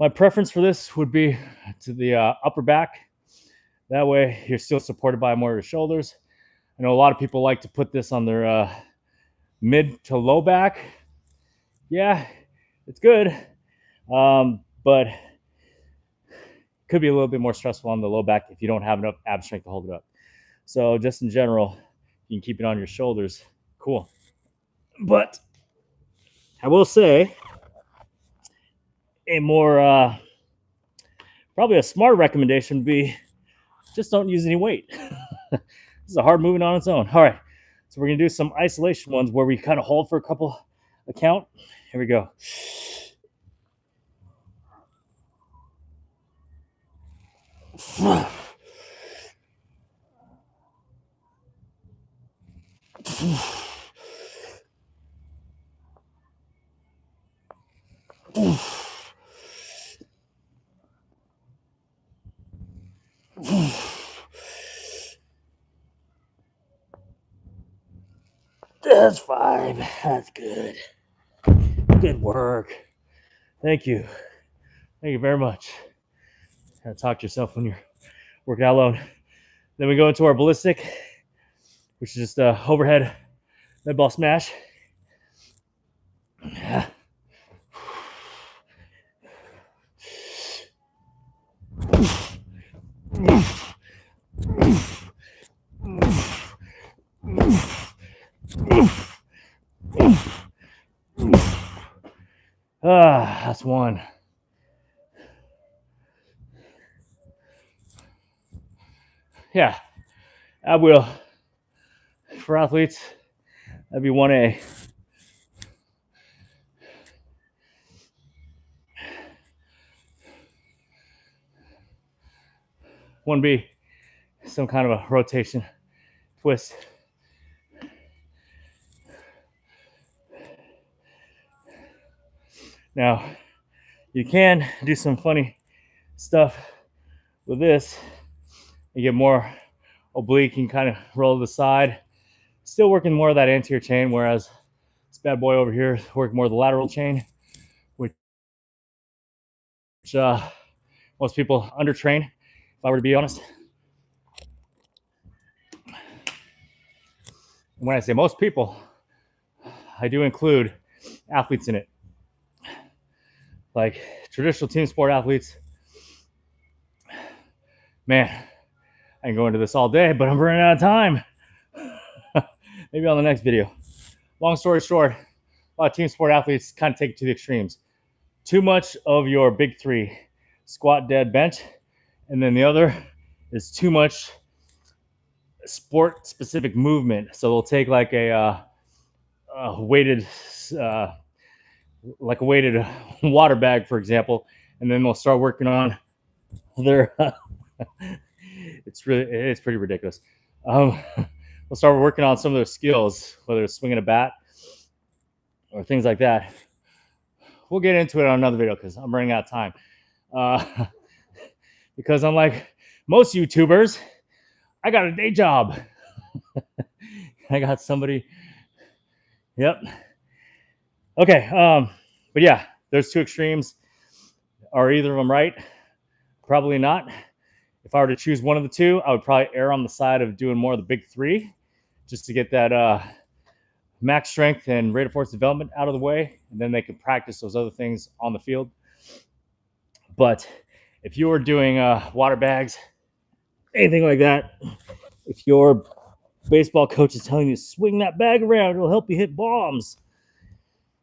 Speaker 1: My preference for this would be to the upper back. That way you're still supported by more of your shoulders. I know a lot of people like to put this on their mid to low back. Yeah, it's good, but could be a little bit more stressful on the low back if you don't have enough ab strength to hold it up. So just in general, you can keep it on your shoulders. Cool. But I will say a more, probably a smart recommendation would be just don't use any weight. This is a hard movement on its own. All right. So we're going to do some isolation ones where we kind of hold for a couple a count. Here we go. That's 5. That's good. Good work. Thank you. Thank you very much. Gotta talk to yourself when you're working out alone. Then we go into our ballistic, which is just a overhead med ball smash. That's one. Yeah, ab wheel for athletes, that'd be 1A. One B, some kind of a rotation twist. Now, you can do some funny stuff with this. You get more oblique, you can kind of roll to the side. Still working more of that anterior chain, whereas this bad boy over here is working more of the lateral chain, which most people undertrain, if I were to be honest. When I say most people, I do include athletes in it. Like traditional team sport athletes, man, I can go into this all day, but I'm running out of time. Maybe on the next video. Long story short, a lot of team sport athletes kind of take it to the extremes. Too much of your big three, squat, dead, bench, and then the other is too much sport specific movement. So they'll take like a weighted water bag, for example, and then they'll start working on their it's pretty ridiculous. They'll start working on some of their skills, whether it's swinging a bat or things like that. We'll get into it on another video because I'm running out of time. Because unlike most YouTubers, I got a day job. I got somebody. Yep. Okay. But yeah, there's two extremes. Are either of them right? Probably not. If I were to choose one of the two, I would probably err on the side of doing more of the big three, just to get that max strength and rate of force development out of the way, and then they can practice those other things on the field. But if you were doing water bags, anything like that, if your baseball coach is telling you to swing that bag around, it'll help you hit bombs.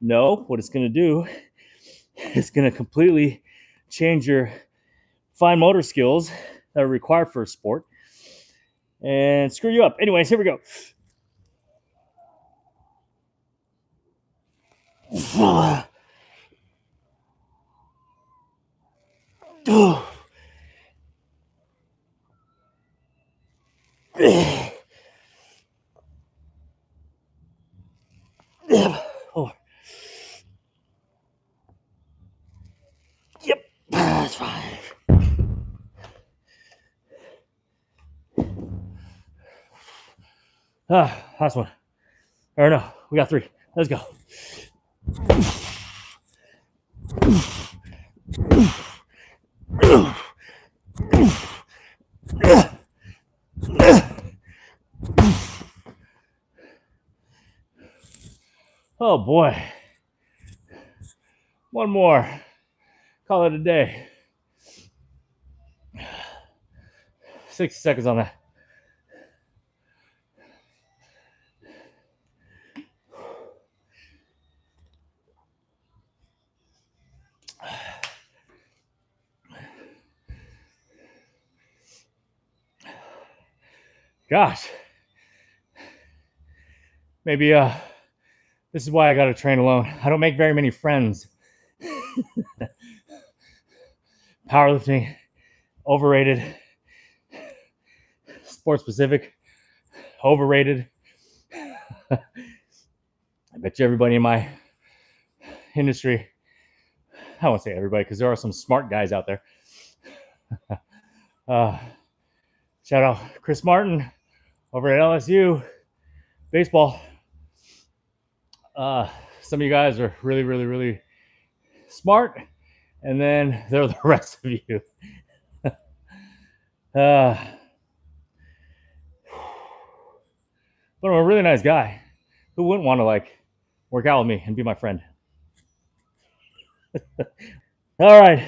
Speaker 1: No, what it's going to do is going to completely change your fine motor skills that are required for a sport and screw you up. Anyways, here we go. Oh. Yep, that's fine. Last one. Or no, we got three. Let's go. Oh boy. One more. Call it a day. 60 seconds on that. Gosh. Maybe this is why I gotta train alone. I don't make very many friends. Powerlifting, overrated. Sport specific, overrated. I bet you everybody in my industry, I won't say everybody because there are some smart guys out there. Shout out Chris Martin over at LSU baseball. Some of you guys are really, really, really smart, and then there are the rest of you. But I'm a really nice guy. Who wouldn't want to like work out with me and be my friend? All right.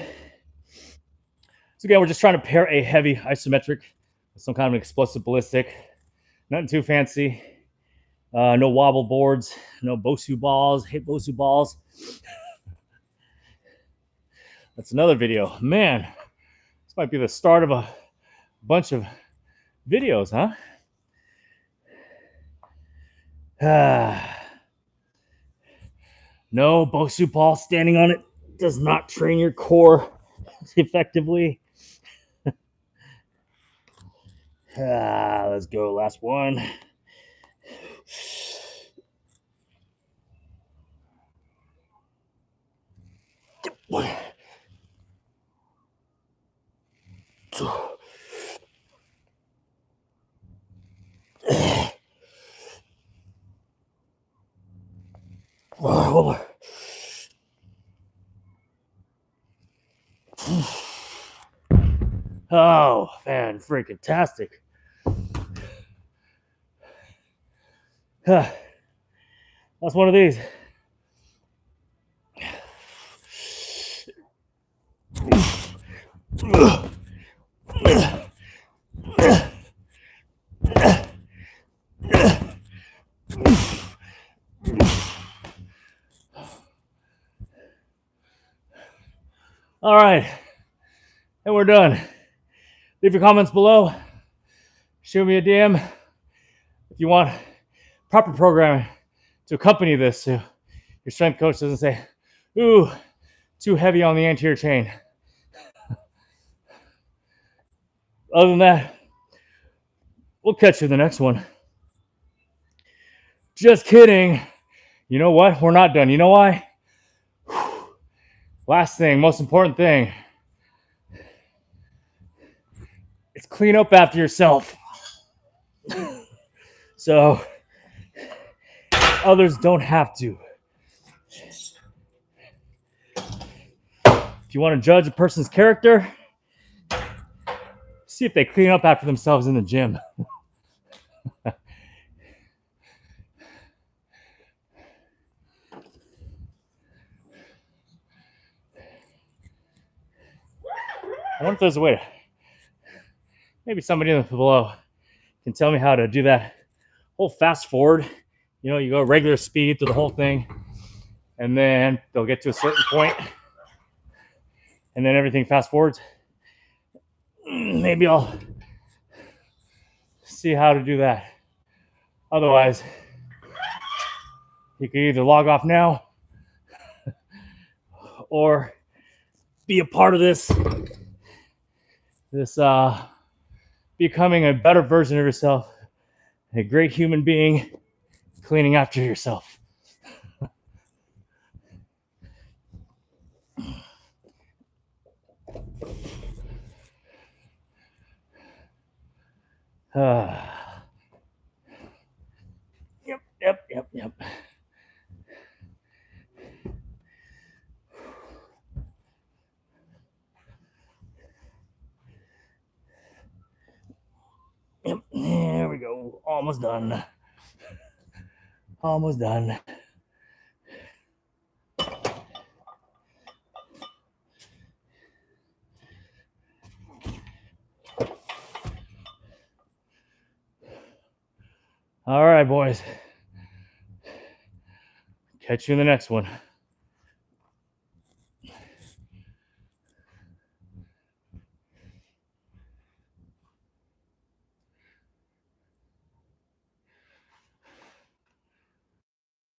Speaker 1: So again, we're just trying to pair a heavy isometric with some kind of an explosive ballistic. Nothing too fancy. No wobble boards, no Bosu balls. Hate Bosu balls. That's another video. Man, this might be the start of a bunch of videos, huh? No Bosu ball standing on it does not train your core effectively. Let's go. Last one. Oh, man, freaking tastic. That's one of these. All right, and we're done. Leave your comments below. Shoot me a DM if you want proper programming to accompany this, so your strength coach doesn't say, "Ooh, too heavy on the anterior chain." Other than that, we'll catch you in the next one. Just kidding. You know what? We're not done. You know why? Last thing, most important thing. It's clean up after yourself. So others don't have to. If you want to judge a person's character, see if they clean up after themselves in the gym. I wonder if there's a way to, maybe somebody in the below can tell me how to do that whole fast forward. You know, you go regular speed through the whole thing, and then they'll get to a certain point, and then everything fast forwards. Maybe I'll see how to do that. Otherwise, you can either log off now or be a part of this becoming a better version of yourself, a great human being, cleaning after yourself. Yep. Yep, there we go. Almost done. Almost done. All right, boys. Catch you in the next one.